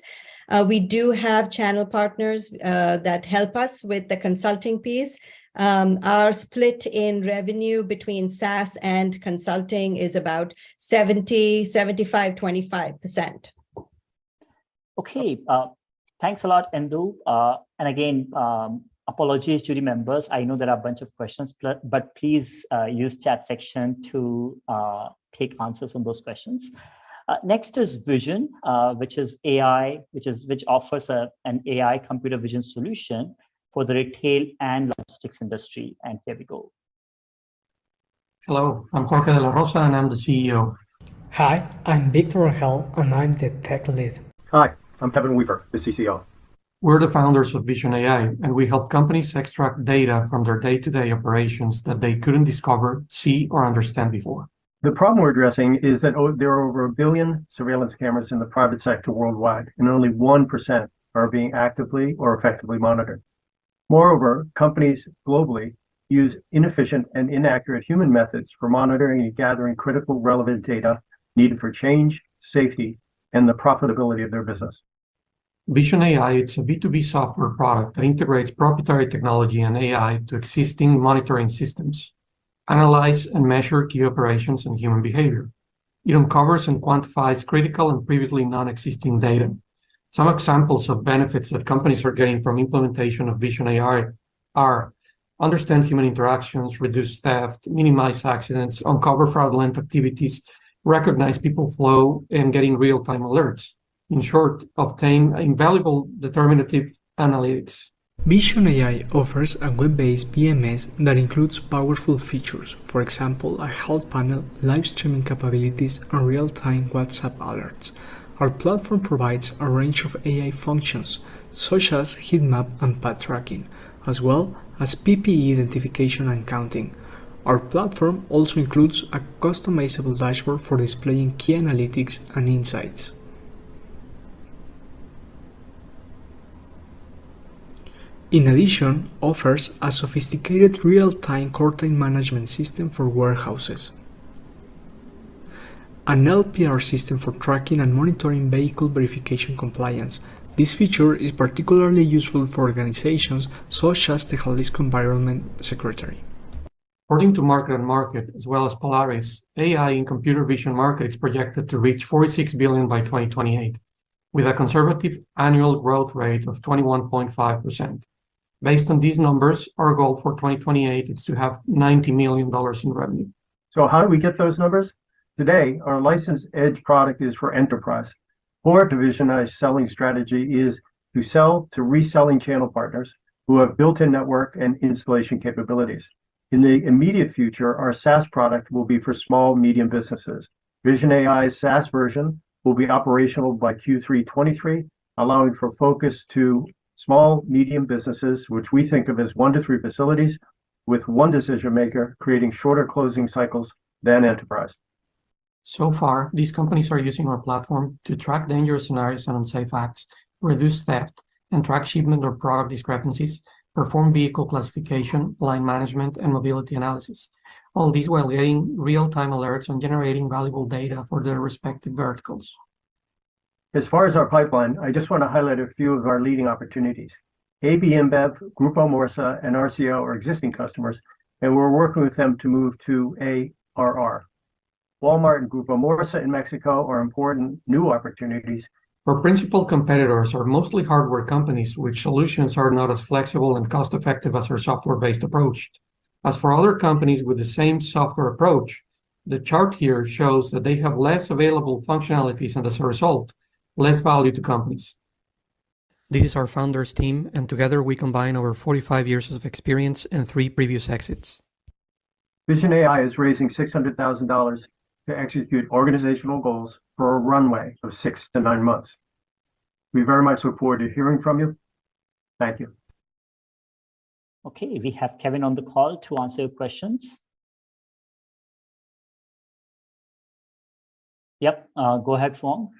We do have channel partners that help us with the consulting piece. Our split in revenue between SaaS and consulting is about 75, 25%. Okay, thanks a lot, Endu. And again, apologies, jury members. I know there are a bunch of questions, but please use chat section to take answers on those questions. Next is Vision, which is AI, which offers an AI computer vision solution for the retail and logistics industry. And here we go. Hello, I'm Jorge de la Rosa, and I'm the CEO. Hi, I'm Victor Rangel, and I'm the tech lead. Hi, I'm Kevin Weaver, the CCO. We're the founders of Vision AI, and we help companies extract data from their day-to-day operations that they couldn't discover, see, or understand before. The problem we're addressing is that there are over 1 billion surveillance cameras in the private sector worldwide, and only 1% are being actively or effectively monitored. Moreover, companies globally use inefficient and inaccurate human methods for monitoring and gathering critical relevant data needed for change, safety, and the profitability of their business. Vision AI is a B2B software product that integrates proprietary technology and AI to existing monitoring systems, analyze and measure key operations and human behavior. It uncovers and quantifies critical and previously non-existing data. Some examples of benefits that companies are getting from implementation of Vision AI are understand human interactions, reduce theft, minimize accidents, uncover fraudulent activities, recognize people flow, and getting real-time alerts. In short, obtain invaluable determinative analytics. Vision AI offers a web-based VMS that includes powerful features, for example, a health panel, live streaming capabilities, and real-time WhatsApp alerts. Our platform provides a range of AI functions, such as heat map and path tracking, as well as PPE identification and counting. Our platform also includes a customizable dashboard for displaying key analytics and insights. In addition, offers a sophisticated real-time quarantine management system for warehouses, an LPR system for tracking and monitoring vehicle verification compliance. This feature is particularly useful for organizations such as the Jalisco Environment Secretary. According to Market & Market, as well as Polaris, AI in computer vision market is projected to reach $46 billion by 2028, with a conservative annual growth rate of 21.5%. Based on these numbers, our goal for 2028 is to have $90 million in revenue. So how do we get those numbers? Today, our licensed edge product is for enterprise. Our divisionized selling strategy is to sell to reselling channel partners who have built-in network and installation capabilities. In the immediate future, our SaaS product will be for small, medium businesses. Vision AI's SaaS version will be operational by Q3 23, allowing for focus to small, medium businesses, which we think of as 1 to 3 facilities with one decision maker, creating shorter closing cycles than enterprise. So far, these companies are using our platform to track dangerous scenarios and unsafe acts, reduce theft, and track shipment or product discrepancies, perform vehicle classification, line management, and mobility analysis. All these while getting real-time alerts and generating valuable data for their respective verticals. As far as our pipeline, I just want to highlight a few of our leading opportunities. AB InBev, Grupo Morsa, and RCO are existing customers, and we're working with them to move to ARR. Walmart and Grupo Morsa in Mexico are important new opportunities. Our principal competitors are mostly hardware companies, which solutions are not as flexible and cost-effective as our software-based approach. As for other companies with the same software approach, the chart here shows that they have less available functionalities and as a result, less value to companies. This is our founders team, and together we combine over 45 years of experience and 3 previous exits. Vision AI is raising $600,000 to execute organizational goals for a runway of 6 to 9 months. We very much look forward to hearing from you. Thank you. Okay, we have Kevin on the call to answer your questions. Yep, go ahead, Fong.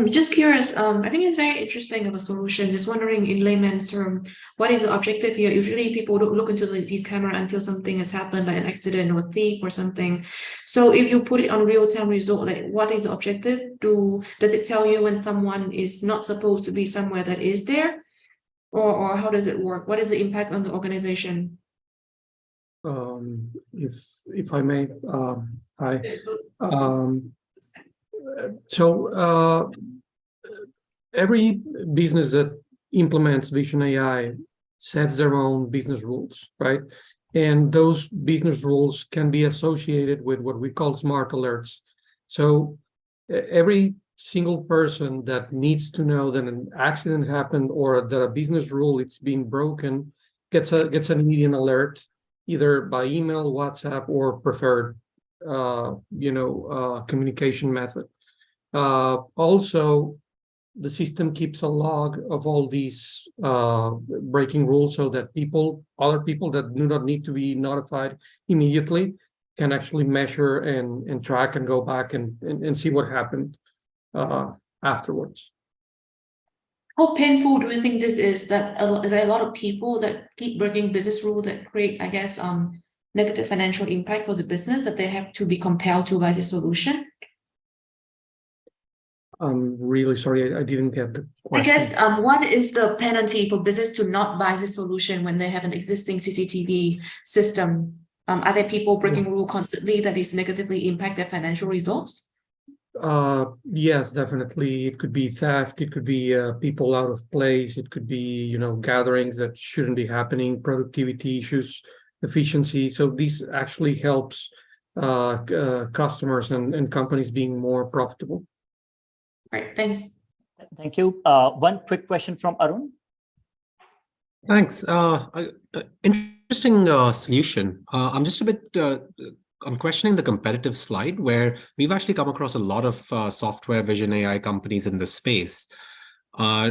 Just curious, I think it's very interesting of a solution. Just wondering in layman's term, what is the objective here? Usually people don't look into these cameras until something has happened, like an accident or thief or something. So if you put it on real-time result, like what is the objective? Does it tell you when someone is not supposed to be somewhere that is there? Or how does it work? What is the impact on the organization? If I may, hi. So every business that implements Vision AI sets their own business rules, right? And those business rules can be associated with what we call smart alerts. So every single person that needs to know that an accident happened or that a business rule it's being broken gets an immediate alert, either by email, WhatsApp, or preferred communication method. Also, the system keeps a log of all these breaking rules so that other people that do not need to be notified immediately can actually measure and track and go back and see what happened afterwards. How painful do you think this is, that there are a lot of people that keep breaking business rules that create, I guess, negative financial impact for the business, that they have to be compelled to buy the solution? I'm really sorry, I didn't get the question. I guess what is the penalty for business to not buy the solution when they have an existing CCTV system? Are there people breaking rules constantly that is negatively impact their financial results? Yes, definitely. It could be theft. It could be people out of place. It could be, gatherings that shouldn't be happening, productivity issues, efficiency. So this actually helps customers and companies being more profitable. Right. Thanks. Thank you. One quick question from Arun. Thanks. Interesting solution. I'm just a bit I'm questioning the competitive slide, where we've actually come across a lot of software vision AI companies in this space,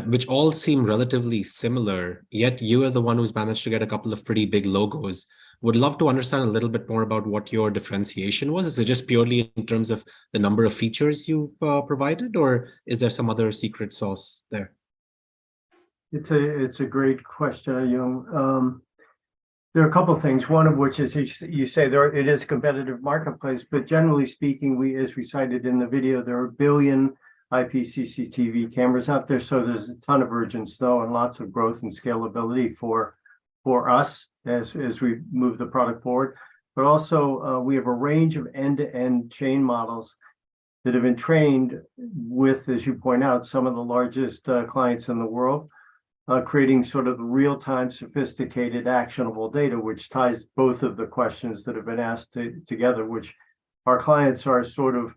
which all seem relatively similar, yet you are the one who's managed to get a couple of pretty big logos. Would love to understand a little bit more about what your differentiation was. Is it just purely in terms of the number of features you've provided, or is there some other secret sauce there? It's a great question, Young. There are a couple of things, one of which is you say it is a competitive marketplace, but generally speaking, as we cited in the video, there are 1 billion IP CCTV cameras out there. So there's a ton of virgin snow and lots of growth and scalability for us as we move the product forward. But also we have a range of end-to-end chain models that have been trained with, as you point out, some of the largest clients in the world. Creating sort of the real-time, sophisticated, actionable data, which ties both of the questions that have been asked together, which our clients are sort of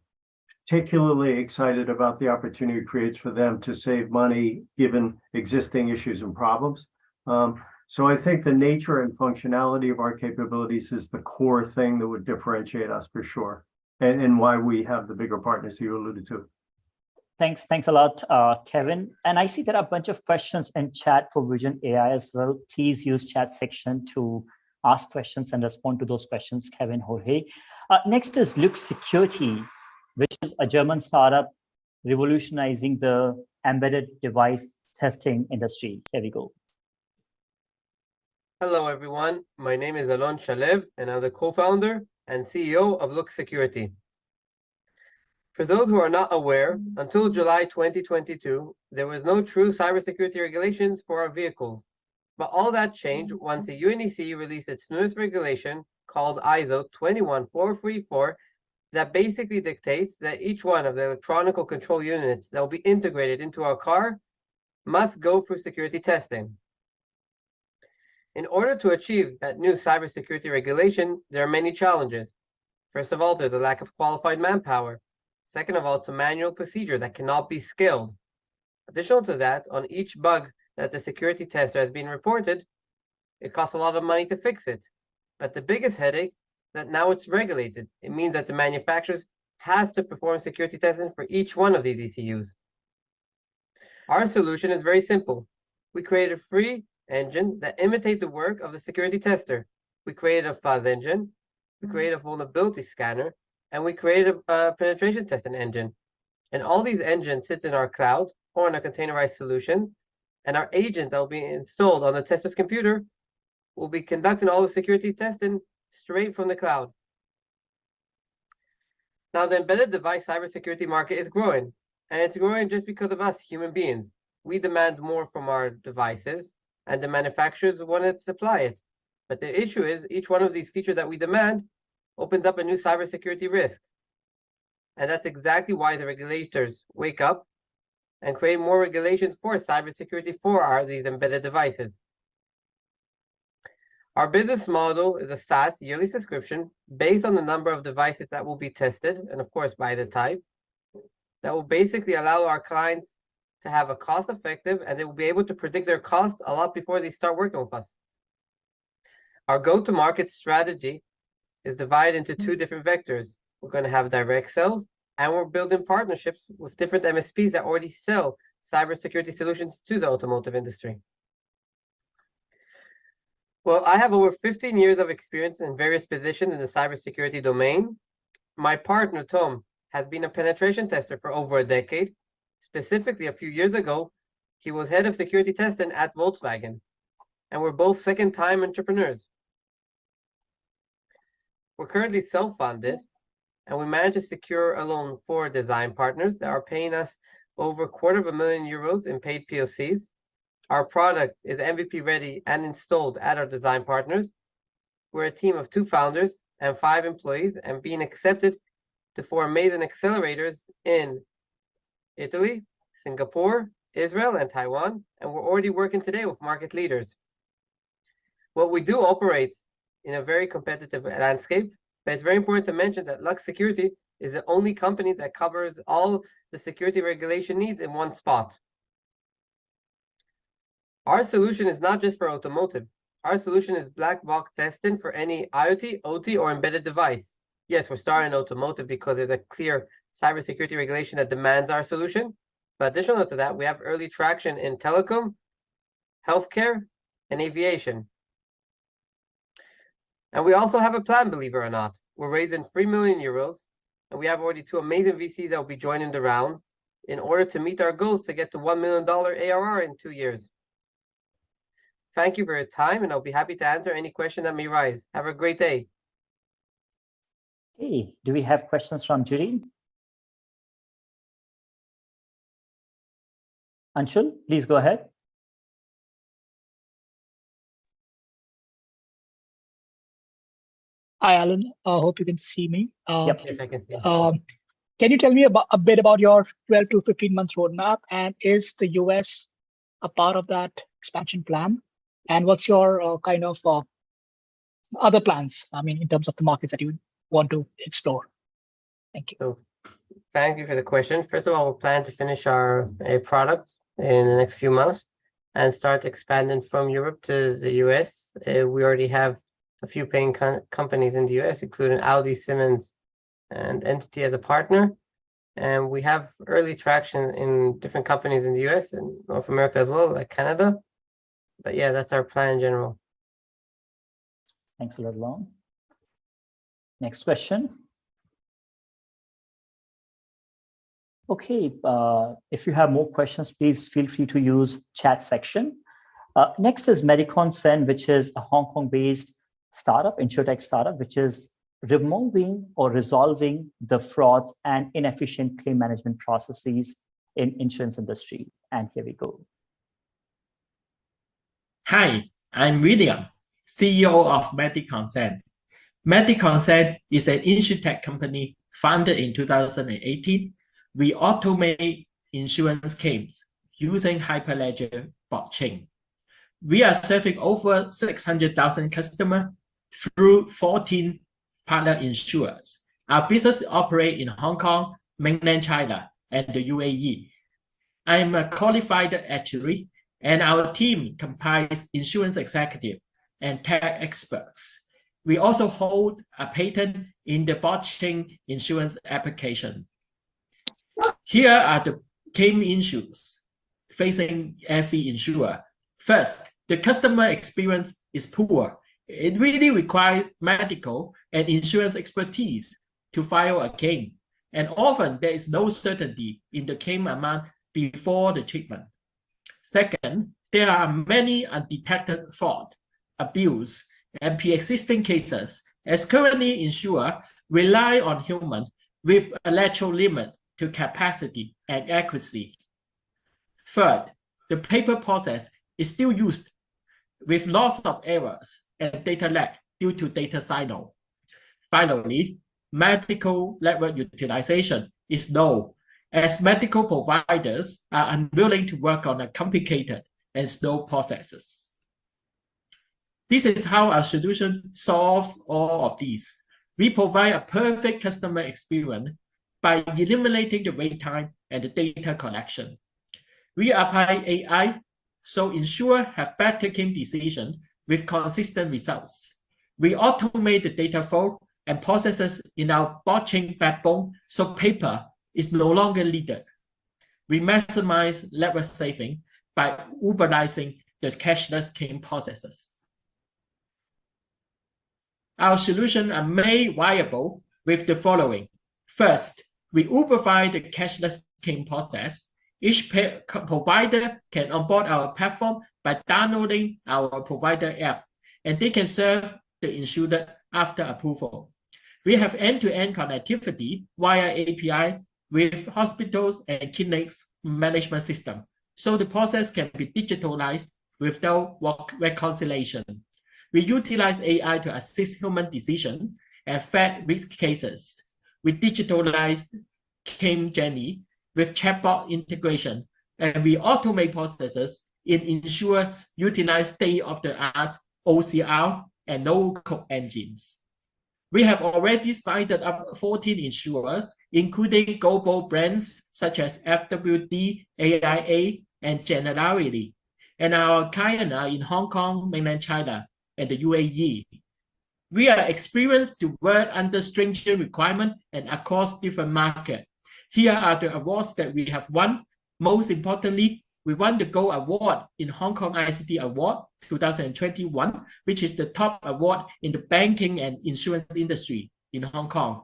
particularly excited about the opportunity it creates for them to save money given existing issues and problems. So I think the nature and functionality of our capabilities is the core thing that would differentiate us for sure, and why we have the bigger partners you alluded to. Thanks a lot, Kevin. And I see there are a bunch of questions in chat for Vision AI as well. Please use chat section to ask questions and respond to those questions, Kevin, Jorge. Next is Lux Security, which is a German startup revolutionizing the embedded device testing industry. Here we go. Hello, everyone. My name is Alon Shalev, and I'm the co-founder and CEO of Lux Security. For those who are not aware, until July 2022, there was no true cybersecurity regulations for our vehicles. But all that changed once the UNEC released its newest regulation called ISO 21434 that basically dictates that each one of the electronic control units that will be integrated into our car must go through security testing. In order to achieve that new cybersecurity regulation, there are many challenges. First of all, there's a lack of qualified manpower. Second of all, it's a manual procedure that cannot be scaled. Additional to that, on each bug that the security tester has been reported, it costs a lot of money to fix it. But the biggest headache, that now it's regulated. It means that the manufacturers has to perform security testing for each one of these ECUs. Our solution is very simple. We created a free engine that imitates the work of the security tester. We created a fuzz engine, we created a vulnerability scanner, and we created a penetration testing engine. And all these engines sit in our cloud or in a containerized solution, and our agent that will be installed on the tester's computer will be conducting all the security testing straight from the cloud. Now, the embedded device cybersecurity market is growing, and it's growing just because of us human beings. We demand more from our devices, and the manufacturers want to supply it. But the issue is each one of these features that we demand opens up a new cybersecurity risk. And that's exactly why the regulators wake up and create more regulations for cybersecurity for these embedded devices. Our business model is a SaaS yearly subscription based on the number of devices that will be tested, and of course by the type, that will basically allow our clients to have a cost-effective, and they will be able to predict their costs a lot before they start working with us. Our go-to-market strategy is divided into two different vectors. We're going to have direct sales, and we're building partnerships with different MSPs that already sell cybersecurity solutions to the automotive industry. Well, I have over 15 years of experience in various positions in the cybersecurity domain. My partner, Tom, has been a penetration tester for over a decade. Specifically, a few years ago, he was head of security testing at Volkswagen, and we're both second-time entrepreneurs. We're currently self-funded, and we managed to secure a loan for design partners that are paying us over €250,000 in paid POCs. Our product is MVP ready and installed at our design partners. We're a team of 2 founders and 5 employees, and being accepted to 4 amazing accelerators in Italy, Singapore, Israel, and Taiwan, and we're already working today with market leaders. What we do operates in a very competitive landscape, but it's very important to mention that Lux Security is the only company that covers all the security regulation needs in one spot. Our solution is not just for automotive. Our solution is black box testing for any IoT, OT, or embedded device. Yes, we're starting automotive because there's a clear cybersecurity regulation that demands our solution. But additional to that, we have early traction in telecom, healthcare, and aviation. And we also have a plan, believe it or not. We're raising €3 million, and we have already 2 amazing VCs that will be joining the round in order to meet our goals to get to $1 million ARR in 2 years. Thank you for your time, and I'll be happy to answer any question that may arise. Have a great day. Hey, do we have questions from jury? Anshul, please go ahead. Hi, Alan. I hope you can see me. Yep, yes, I can see. Can you tell me a bit about your 12 to 15 month roadmap, and is the US a part of that expansion plan? And what's your kind of other plans? I mean, in terms of the markets that you want to explore. Thank you. So, thank you for the question. First of all, we plan to finish our product in the next few months and start expanding from Europe to the US. We already have a few paying companies in the US, including Audi, Siemens, and Entity as a partner. And we have early traction in different companies in the US and North America as well, like Canada. But yeah, that's our plan in general. Thanks a lot, Lon. Next question. Okay, if you have more questions, please feel free to use chat section. Next is Mediconsen, which is a Hong Kong-based startup, insurtech startup, which is removing or resolving the frauds and inefficient claim management processes in insurance industry. And here we go. Hi, I'm William, CEO of Mediconsen. Mediconsen is an insurtech company founded in 2018. We automate insurance claims using Hyperledger blockchain. We are serving over 600,000 customers through 14 partner insurers. Our business operates in Hong Kong, mainland China, and the UAE. I am a qualified actuary, and our team comprises insurance executives and tech experts. We also hold a patent in the blockchain insurance application. Here are the claim issues facing every insurer. First, the customer experience is poor. It really requires medical and insurance expertise to file a claim, and often there is no certainty in the claim amount before the treatment. Second, there are many undetected fraud, abuse, and pre-existing cases, as currently insurers rely on humans with a lateral limit to capacity and accuracy. Third, the paper process is still used with lots of errors and data lag due to data silo. Finally, medical network utilization is low, as medical providers are unwilling to work on a complicated and slow processes. This is how our solution solves all of these. We provide a perfect customer experience by eliminating the wait time and the data collection. We apply AI so insurers have better claim decisions with consistent results. We automate the data flow and processes in our blockchain backbone, so paper is no longer needed. We maximize labor saving by Uberizing the cashless claim processes. Our solutions are made viable with the following. First, we Uberify the cashless claim process. Each provider can onboard our platform by downloading our provider app, and they can serve the insured after approval. We have end-to-end connectivity via API with hospitals and clinics management system, so the process can be digitalized without reconciliation. We utilize AI to assist human decision and fed risk cases. We digitalize claim journey with chatbot integration, and we automate processes in insurance utilize state-of-the-art OCR and no-code engines. We have already signed up 14 insurers, including global brands such as FWD, AIA, and Generali, and our clients are in Hong Kong, mainland China, and the UAE. We are experienced to work under stringent requirements and across different markets. Here are the awards that we have won. Most importantly, we won the Gold Award in Hong Kong ICT Award 2021, which is the top award in the banking and insurance industry in Hong Kong.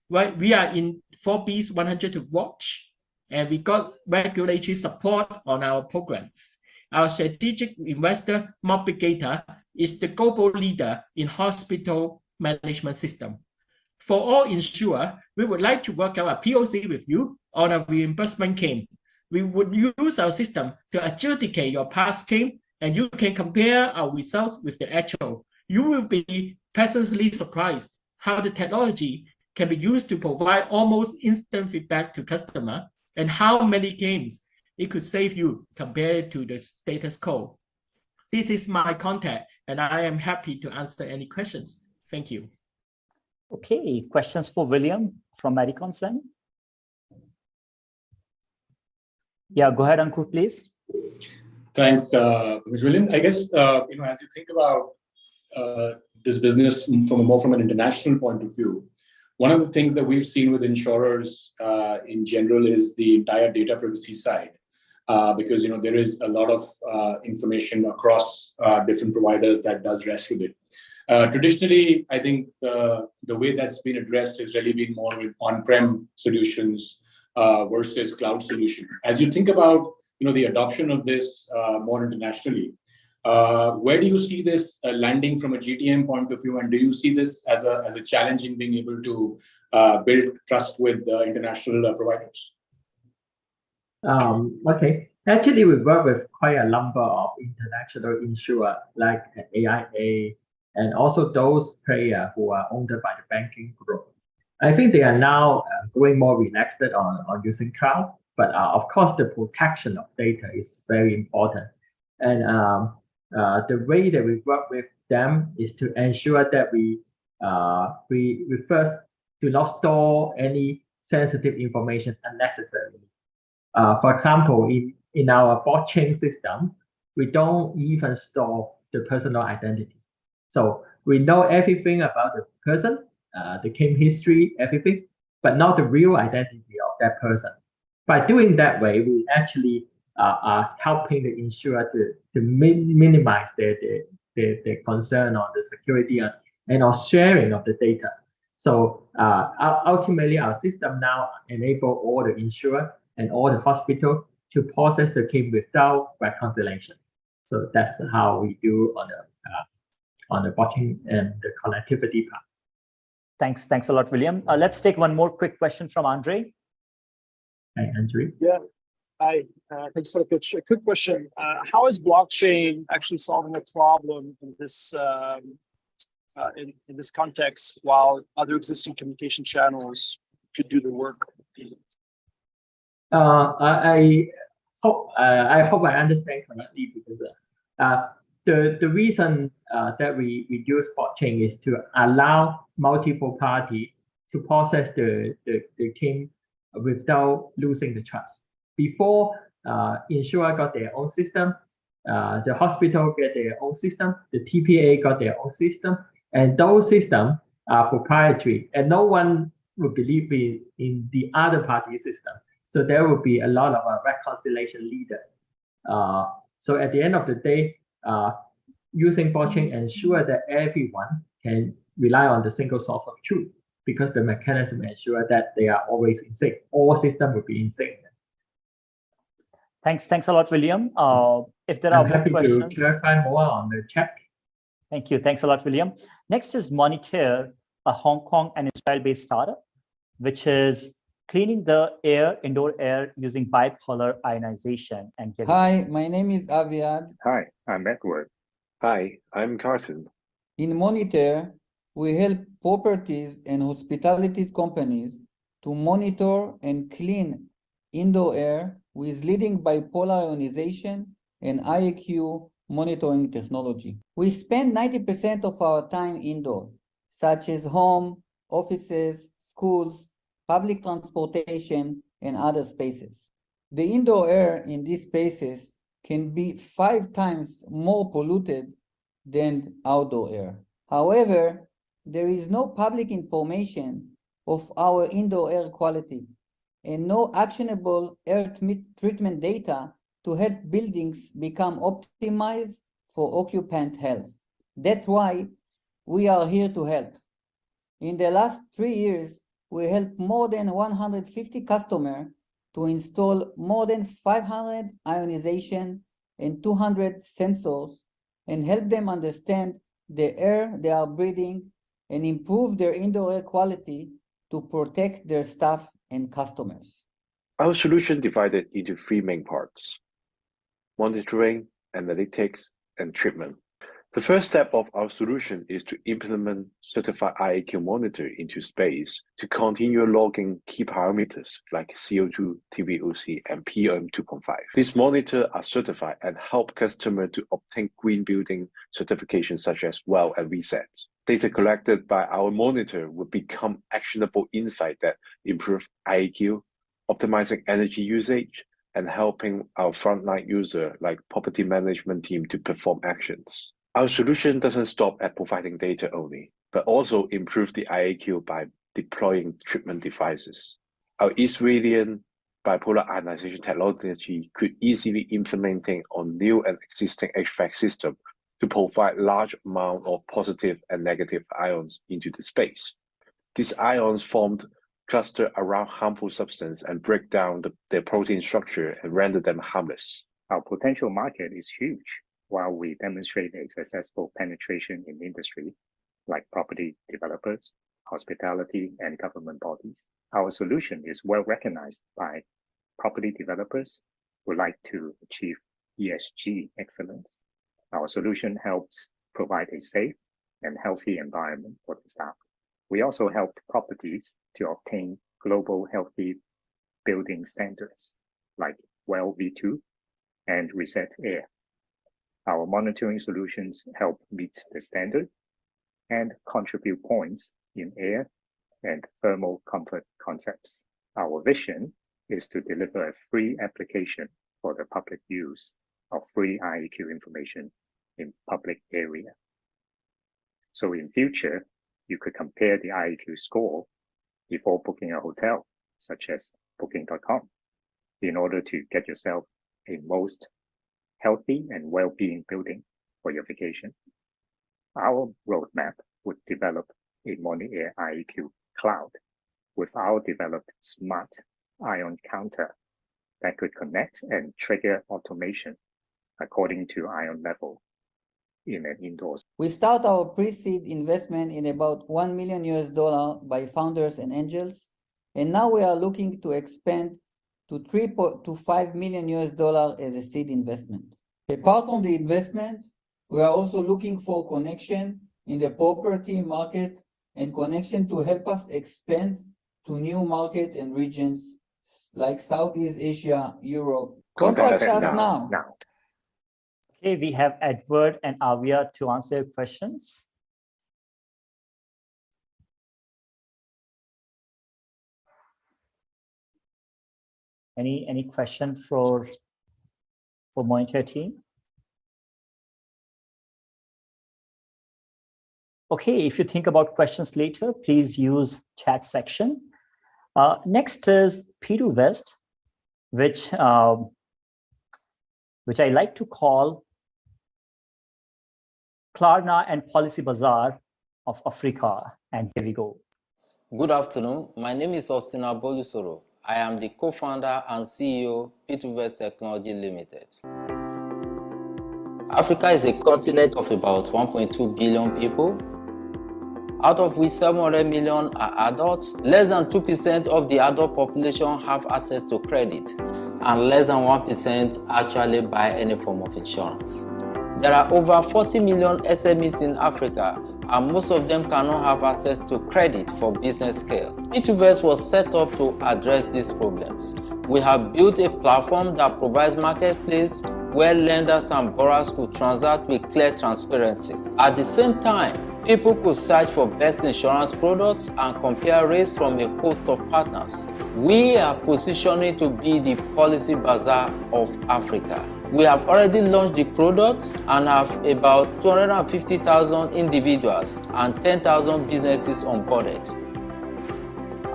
We are in Forbes 100 to watch, and we got regulatory support on our programs. Our strategic investor, Mobigator, is the global leader in hospital management system. For all insurers, we would like to work out a POC with you on a reimbursement claim. We would use our system to adjudicate your past claim, and you can compare our results with the actual. You will be pleasantly surprised how the technology can be used to provide almost instant feedback to customer, and how many claims it could save you compared to the status quo. This is my contact, and I am happy to answer any questions. Thank you. Okay, questions for William from Mediconsen? Yeah, go ahead, Ankur, please. Thanks, William. I guess as you think about this business from an international point of view, one of the things that we've seen with insurers in general is the entire data privacy side, because there is a lot of information across different providers that does rest with it. Traditionally, I think the way that's been addressed has really been more with on-prem solutions versus cloud solution. As you think about the adoption of this more internationally, where do you see this landing from a GTM point of view, and do you see this as a challenge in being able to build trust with international providers? Okay, actually we work with quite a number of international insurers like AIA, and also those players who are owned by the banking group. I think they are now going more relaxed on using cloud, but of course the protection of data is very important. And the way that we work with them is to ensure that we first do not store any sensitive information unnecessarily. For example, in our blockchain system, we don't even store the personal identity. So we know everything about the person, the claim history, everything, but not the real identity of that person. By doing that way, we actually are helping the insurer to minimize their concern on the security and on sharing of the data. So ultimately, our system now enables all the insurer and all the hospital to process the claim without reconciliation. So that's how we do on the blockchain and the connectivity part. Thanks a lot, William. Let's take one more quick question from Andre. Hi, Andre. Yeah. Hi. Thanks for the pitch. A quick question. How is blockchain actually solving a problem in this in this context, while other existing communication channels could do the work? I hope I understand correctly, because the reason that we use blockchain is to allow multiple parties to process the claim without losing the trust. Before, insurer got their own system, the hospital get their own system, the TPA got their own system, and those systems proprietary, and no one would believe in the other party system. So there will be a lot of reconciliation needed. So at the end of the day, using blockchain ensure that everyone can rely on the single source of truth, because the mechanism ensure that they are always in sync. All systems will be in sync. Thanks a lot, William. If there are more questions, to clarify more on the chat. Thank you. Thanks a lot, William. Next is Monitor, a Hong Kong and Israel-based startup, which is cleaning the indoor air using bipolar ionization. And hi, my name is Aviad. Hi, I'm Edward. Hi, I'm Carson. In Monitor, we help properties and hospitality companies to monitor and clean indoor air with leading bipolar ionization and IAQ monitoring technology. We spend 90% of our time indoor, such as home, offices, schools, public transportation, and other spaces. The indoor air in these spaces can be 5 times more polluted than outdoor air. However, there is no public information of our indoor air quality and no actionable air treatment data to help buildings become optimized for occupant health. That's why we are here to help. In the last 3 years, we helped more than 150 customers to install more than 500 ionization and 200 sensors and help them understand the air they are breathing and improve their indoor air quality to protect their staff and customers. Our solution divided into 3 main parts: monitoring, analytics, and treatment. The first step of our solution is to implement certified IAQ monitor into space to continue logging key parameters like CO2, TVOC, and PM2.5. These monitors are certified and help customers to obtain green building certifications such as WELL and RESET. Data collected by our monitor will become actionable insight that improve IAQ, optimizing energy usage, and helping our frontline user like property management team to perform actions. Our solution doesn't stop at providing data only, but also improve the IAQ by deploying treatment devices. Our Israeli bipolar ionization technology could easily implementing on new and existing HVAC system to provide large amount of positive and negative ions into the space. These ions formed cluster around harmful substance and break down their protein structure and render them harmless. Our potential market is huge. While we demonstrate a successful penetration in industry, like property developers, hospitality, and government bodies, our solution is well recognized by property developers who like to achieve ESG excellence. Our solution helps provide a safe and healthy environment for the staff. We also helped properties to obtain global healthy building standards like WELL V2 and Reset Air. Our monitoring solutions help meet the standard and contribute points in air and thermal comfort concepts. Our vision is to deliver a free application for the public use of free IAQ information in public area. So in future, you could compare the IAQ score before booking a hotel, such as booking.com, in order to get yourself a most healthy and well-being building for your vacation. Our roadmap would develop a monitor IAQ cloud with our developed smart ion counter that could connect and trigger automation according to ion level in an indoors. We start our pre-seed investment in about $1 million by founders and angels, and now we are looking to expand to $3 to $5 million as a seed investment. Apart from the investment, we are also looking for connection in the property market and connection to help us expand to new market and regions like Southeast Asia, Europe. Contact us now. Okay, we have Edward and Avia to answer your questions. Any question for monitor team? Okay, if you think about questions later, please use chat section. Next is Petrovest, which I like to call Klarna and Policy Bazaar of Africa. And here we go. Good afternoon. My name is Ostina Bolusoro. I am the co-founder and CEO Petrovest Technology Limited. Africa is a continent of about 1.2 billion people, out of which 700 million are adults. Less than 2% of the adult population have access to credit, and less than 1% actually buy any form of insurance. There are over 40 million SMEs in Africa, and most of them cannot have access to credit for business scale. Petrovest was set up to address these problems. We have built a platform that provides marketplace where lenders and borrowers could transact with clear transparency. At the same time, people could search for best insurance products and compare rates from a host of partners. We are positioning to be the policy bazaar of Africa. We have already launched the products and have about 250,000 individuals and 10,000 businesses onboarded.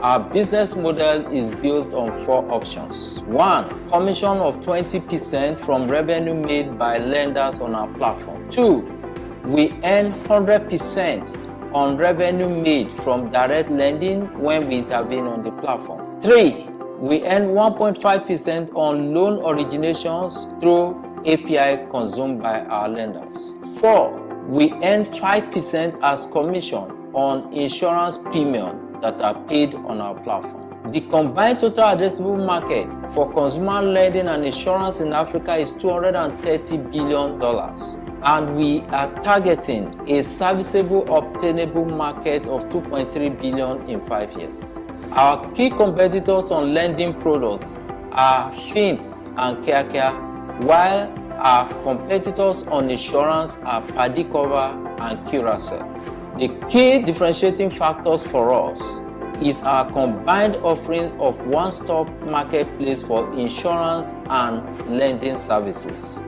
Our business model is built on 4 options. 1, commission of 20% from revenue made by lenders on our platform. 2, we earn 100% on revenue made from direct lending when we intervene on the platform. 3, we earn 1.5% on loan originations through API consumed by our lenders. 4, we earn 5% as commission on insurance premium that are paid on our platform. The combined total addressable market for consumer lending and insurance in Africa is $230 billion. And we are targeting a serviceable, obtainable market of $2.3 billion in 5 years. Our key competitors on lending products are Fins and Kiakia, while our competitors on insurance are Padicover and Curacell. The key differentiating factors for us is our combined offering of one-stop marketplace for insurance and lending services.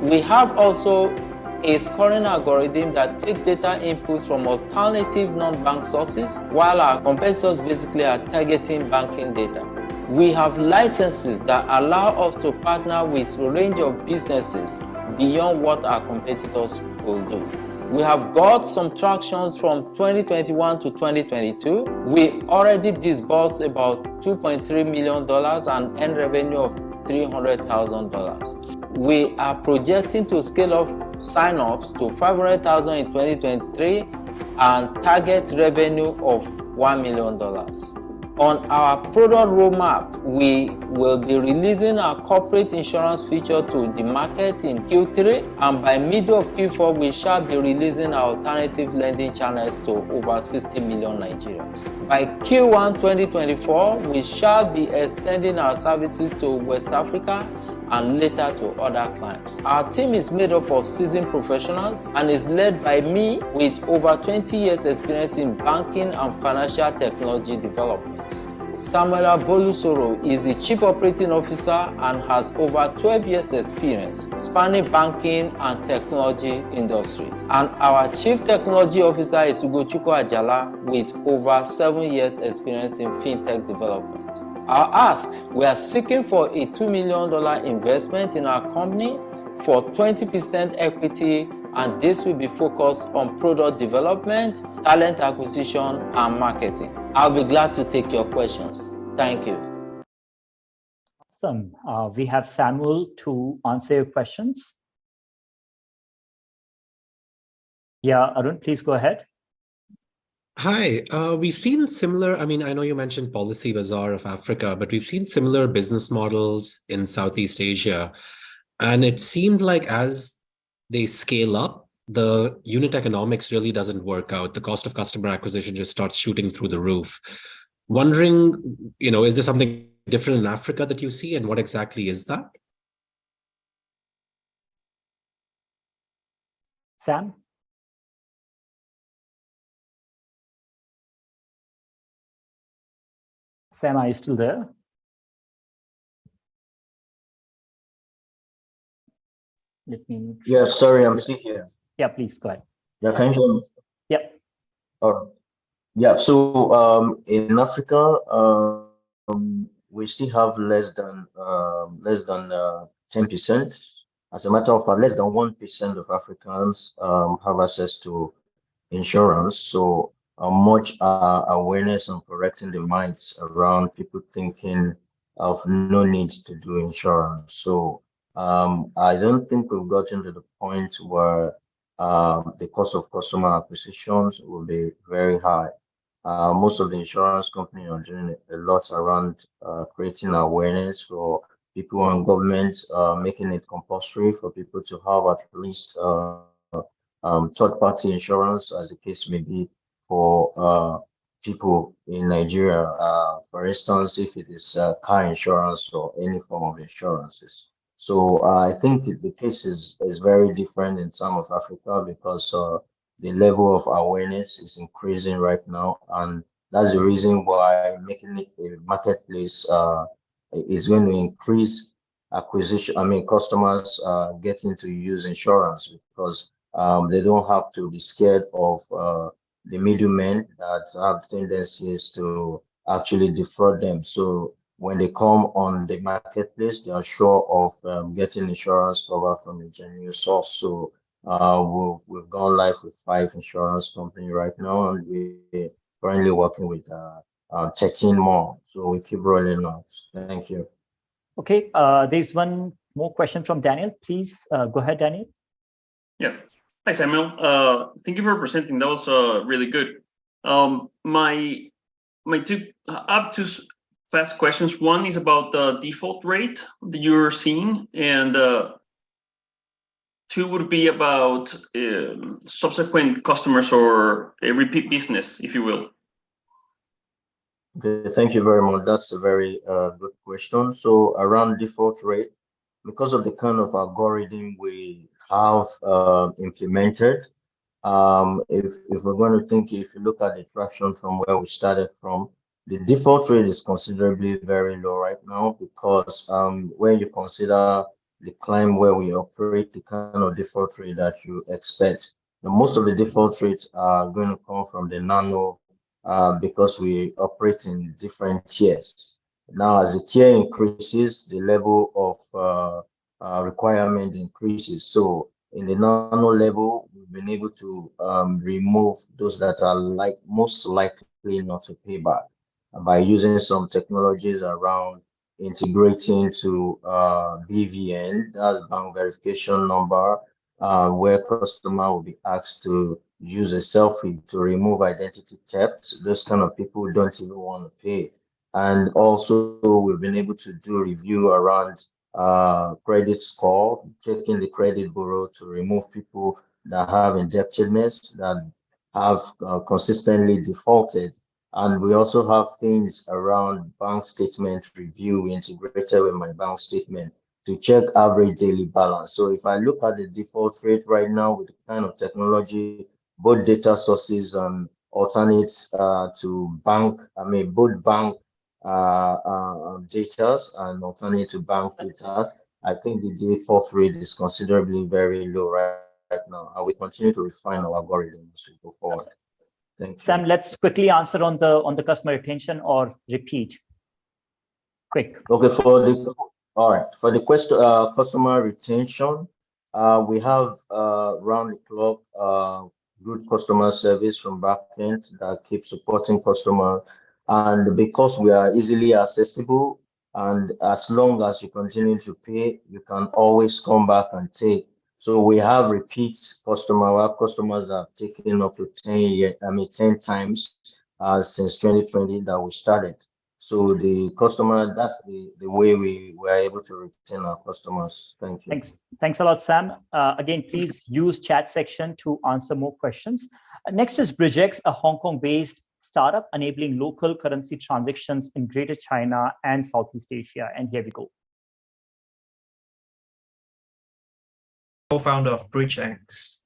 We have also a scoring algorithm that takes data inputs from alternative non-bank sources, while our competitors basically are targeting banking data. We have licenses that allow us to partner with a range of businesses beyond what our competitors could do. We have got some tractions from 2021 to 2022. We already disbursed about $2.3 million and earned revenue of $300,000. We are projecting to scale up sign-ups to 500,000 in 2023 and target revenue of $1 million. On our product roadmap, we will be releasing our corporate insurance feature to the market in Q3, and by middle of Q4, we shall be releasing our alternative lending channels to over 60 million Nigerians. By Q1 2024, we shall be extending our services to West Africa and later to other clients. Our team is made up of seasoned professionals and is led by me with over 20 years experience in banking and financial technology developments. Samuel Bolusoro is the Chief Operating Officer and has over 12 years experience spanning banking and technology industries. And our Chief Technology Officer is Ugochukwu Ajala with over 7 years experience in fintech development. Our ask, we are seeking for a $2 million investment in our company for 20% equity, and this will be focused on product development, talent acquisition, and marketing. I'll be glad to take your questions. Thank you. Awesome. We have Samuel to answer your questions. Yeah, Arun, please go ahead. Hi, we've seen similar, I know you mentioned Policy Bazaar of Africa, but we've seen similar business models in Southeast Asia. And it seemed like as they scale up, the unit economics really doesn't work out. The cost of customer acquisition just starts shooting through the roof. Wondering, is there something different in Africa that you see, and what exactly is that? Sam? Sam, are you still there? Let me. Yeah, sorry, I'm still here. Yeah, please go ahead. Yeah, thank you. Yep. Yeah, so in Africa, we still have less than 10%. As a matter of fact, less than 1% of Africans have access to insurance. So much awareness on correcting the minds around people thinking of no need to do insurance. So I don't think we've gotten to the point where the cost of customer acquisitions will be very high. Most of the insurance companies are doing a lot around creating awareness for people and governments, making it compulsory for people to have at least third-party insurance, as the case may be, for people in Nigeria. For instance, if it is car insurance or any form of insurances. So I think the case is very different in terms of Africa because the level of awareness is increasing right now, and that's the reason why making it a marketplace is going to increase acquisition. I mean, customers getting to use insurance because they don't have to be scared of the middlemen that have tendencies to actually defraud them. So when they come on the marketplace, they are sure of getting insurance cover from a genuine source. So we've gone live with 5 insurance companies right now, and we're currently working with 13 more. So we keep rolling out. Thank you. Okay, there's one more question from Daniel. Please go ahead, Daniel. Yeah. Hi, Samuel. Thank you for presenting. That was really good. I have 2 fast questions. One is about the default rate that you're seeing, and 2 would be about subsequent customers or a repeat business, if you will. Okay, thank you very much. That's a very good question. So around default rate, because of the kind of algorithm we have implemented, if we're going to think, if you look at the traction from where we started from, the default rate is considerably very low right now because when you consider the climb where we operate, the kind of default rate that you expect, most of the default rates are going to come from the nano because we operate in different tiers. Now, as the tier increases, the level of requirement increases. So in the nano level, we've been able to remove those that are most likely not to pay back by using some technologies around integrating to BVN, that's bank verification number, where customer will be asked to use a selfie to remove identity theft. Those kind of people don't even want to pay. And also, we've been able to do review around credit score, checking the credit bureau to remove people that have indebtedness, that have consistently defaulted. And we also have things around bank statement review integrated with my bank statement to check average daily balance. So if I look at the default rate right now with the kind of technology, both data sources and alternates to bank, both bank data and alternate to bank data, I think the default rate is considerably very low right now. And we continue to refine our algorithms as we go forward. Thank you. Sam, let's quickly answer on the customer retention or repeat. Quick. Okay, for the customer retention, we have round the clock good customer service from backend that keeps supporting customers. And because we are easily accessible, and as long as you continue to pay, you can always come back and take. So we have repeat customers. We have customers that have taken up to 10 times since 2020 that we started. So the customer, that's the way we were able to retain our customers. Thank you. Thanks a lot, Sam. Again, please use chat section to answer more questions. Next is Bridgex, a Hong Kong-based startup enabling local currency transactions in Greater China and Southeast Asia. And here we go. Co-founder of Bridgex.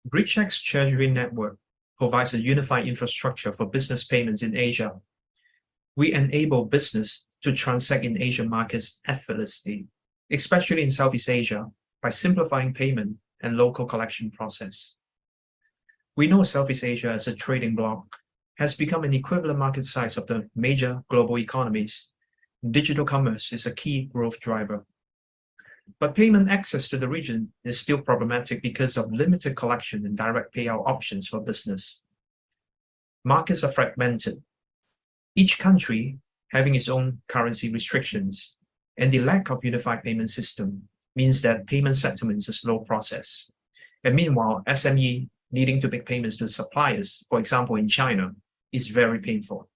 Bridgex Treasury Network provides a unified infrastructure for business payments in Asia. We enable business to transact in Asian markets effortlessly, especially in Southeast Asia, by simplifying payment and local collection process. We know Southeast Asia as a trading bloc has become an equivalent market size of the major global economies. Digital commerce is a key growth driver. But payment access to the region is still problematic because of limited collection and direct payout options for business. Markets are fragmented, each country having its own currency restrictions, and the lack of unified payment system means that payment settlement is a slow process. And meanwhile, SME needing to make payments to suppliers, for example, in China, is very painful.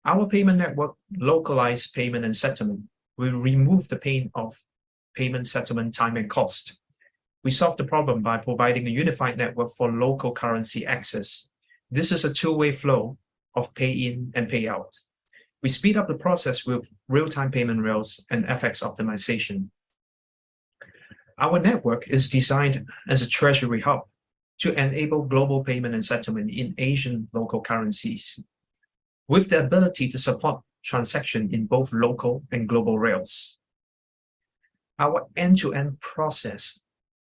Our payment network localized payment and settlement will remove the pain of payment settlement time and cost. We solve the problem by providing a unified network for local currency access. This is a two-way flow of pay in and pay out. We speed up the process with real-time payment rails and FX optimization. Our network is designed as a treasury hub to enable global payment and settlement in Asian local currencies, with the ability to support transaction in both local and global rails. Our end-to-end process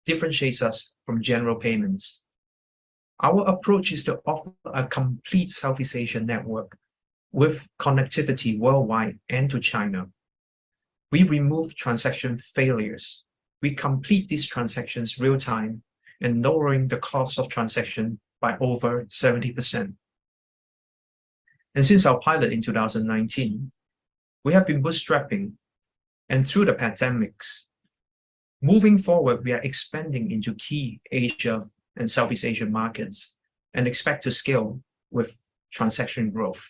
differentiates us from general payments. Our approach is to offer a complete Southeast Asian network with connectivity worldwide and to China. We remove transaction failures. We complete these transactions real-time and lowering the cost of transaction by over 70%. And since our pilot in 2019, we have been bootstrapping, and through the pandemics. Moving forward, we are expanding into key Asia and Southeast Asian markets and expect to scale with transaction growth.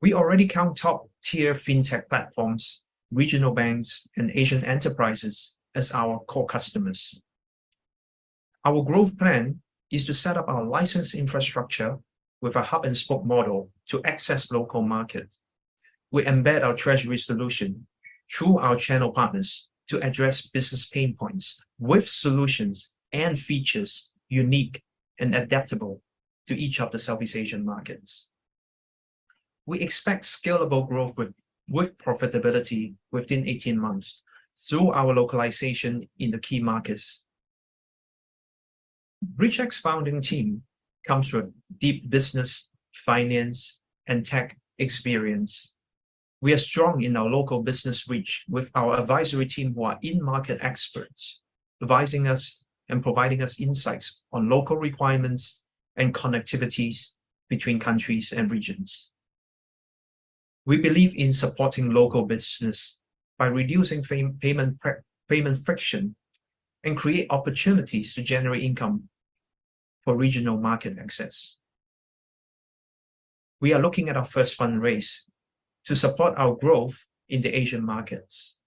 We already count top-tier fintech platforms, regional banks, and Asian enterprises as our core customers. Our growth plan is to set up our license infrastructure with a hub and spoke model to access local market. We embed our treasury solution through our channel partners to address business pain points with solutions and features unique and adaptable to each of the Southeast Asian markets. We expect scalable growth with profitability within 18 months through our localization in the key markets. Bridgex founding team comes with deep business, finance, and tech experience. We are strong in our local business reach with our advisory team who are in-market experts, advising us and providing us insights on local requirements and connectivities between countries and regions. We believe in supporting local business by reducing payment friction and create opportunities to generate income for regional market access. We are looking at our first fundraise to support our growth in the Asian markets.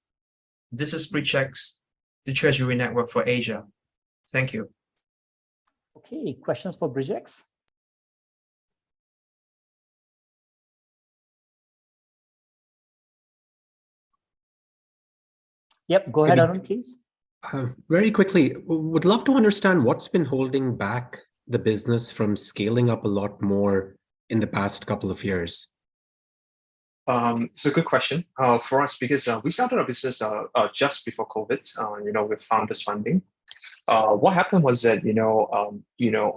This is Bridgex, the Treasury Network for Asia. Thank you. Okay, questions for Bridgex? Yep, go ahead, Arun, please. Very quickly, would love to understand what's been holding back the business from scaling up a lot more in the past couple of years. So good question for us, because we started our business just before COVID, with founders funding. What happened was that,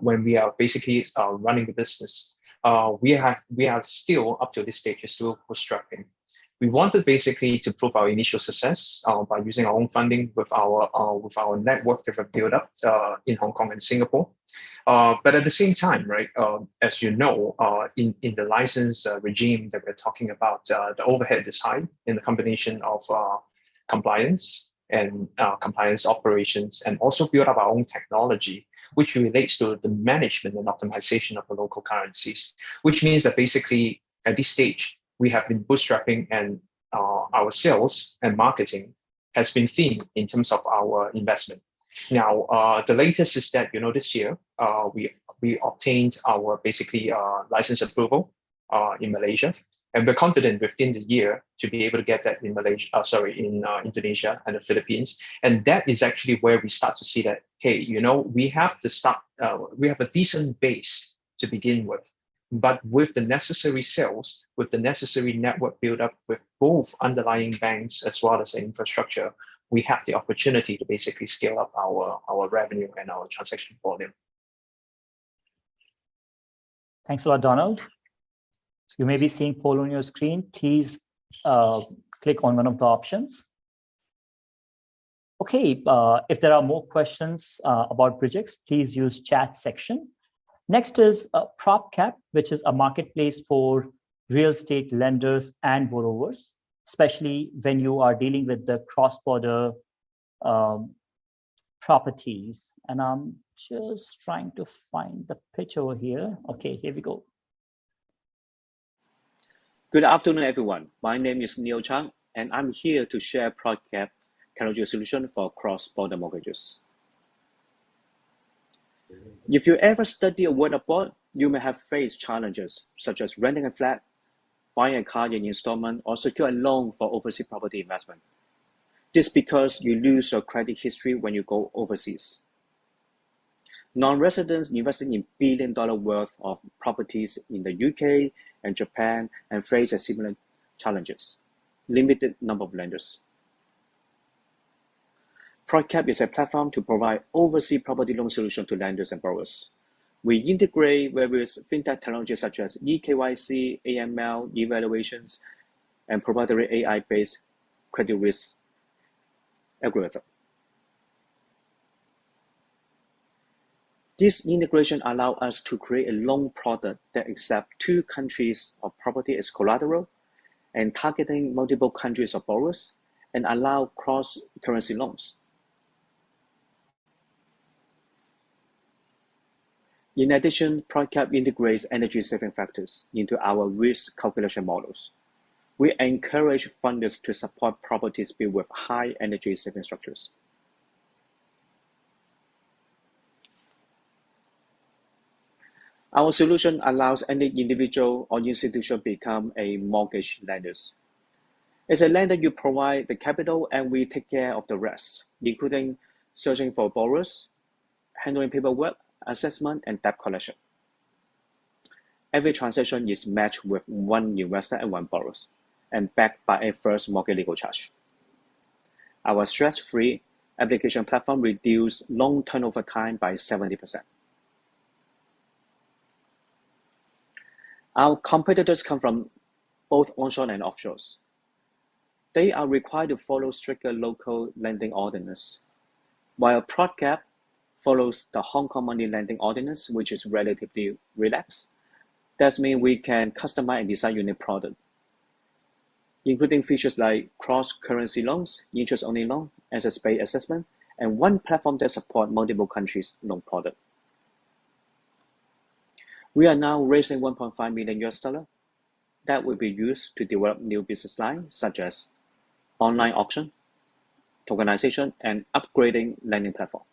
when we are basically running the business, we are still up to this stage, still bootstrapping. We wanted basically to prove our initial success by using our own funding with our network that we've built up in Hong Kong and Singapore. But at the same time, right, as you know, in the license regime that we're talking about, the overhead is high in the combination of compliance and compliance operations, and also build up our own technology, which relates to the management and optimization of the local currencies, which means that basically at this stage, we have been bootstrapping, and our sales and marketing has been thin in terms of our investment. Now, the latest is that, this year, we obtained our basically license approval in Malaysia, and we're confident within the year to be able to get that in Indonesia and the Philippines. And that is actually where we start to see that, hey, we have to start, we have a decent base to begin with. But with the necessary sales, with the necessary network build up with both underlying banks as well as the infrastructure, we have the opportunity to basically scale up our revenue and our transaction volume. Thanks a lot, Donald. You may be seeing poll on your screen. Please click on one of the options. Okay, if there are more questions about Bridgex, please use chat section. Next is PropCap, which is a marketplace for real estate lenders and borrowers, especially when you are dealing with the cross-border properties. And I'm just trying to find the pitch over here. Okay, here we go. Good afternoon, everyone. My name is Neil Chang, and I'm here to share PropCap technology solution for cross-border mortgages. If you ever study a word abroad, you may have faced challenges such as renting a flat, buying a car in installment, or secure a loan for overseas property investment. This is because you lose your credit history when you go overseas. Non-residents investing in billion-dollar worth of properties in the UK and Japan and face similar challenges. Limited number of lenders. PropCap is a platform to provide overseas property loan solution to lenders and borrowers. We integrate various fintech technologies such as eKYC, AML, evaluations, and proprietary AI-based credit risk algorithm. This integration allows us to create a loan product that accepts 2 countries of property as collateral and targeting multiple countries of borrowers and allow cross-currency loans. In addition, PropCap integrates energy saving factors into our risk calculation models. We encourage funders to support properties built with high energy saving structures. Our solution allows any individual or institution become a mortgage lender. As a lender, you provide the capital and we take care of the rest, including searching for borrowers, handling paperwork, assessment, and debt collection. Every transaction is matched with 1 investor and 1 borrower, and backed by a first mortgage legal charge. Our stress-free application platform reduces loan turnover time by 70%. Our competitors come from both onshore and offshores. They are required to follow stricter local lending ordinance, while PropCap follows the Hong Kong money lending ordinance, which is relatively relaxed. That means we can customize and design unique product, including features like cross-currency loans, interest-only loan, asset-based assessment, and one platform that supports multiple countries' loan product. We are now raising $1.5 million that will be used to develop new business lines such as online auction, tokenization, and upgrading lending platform.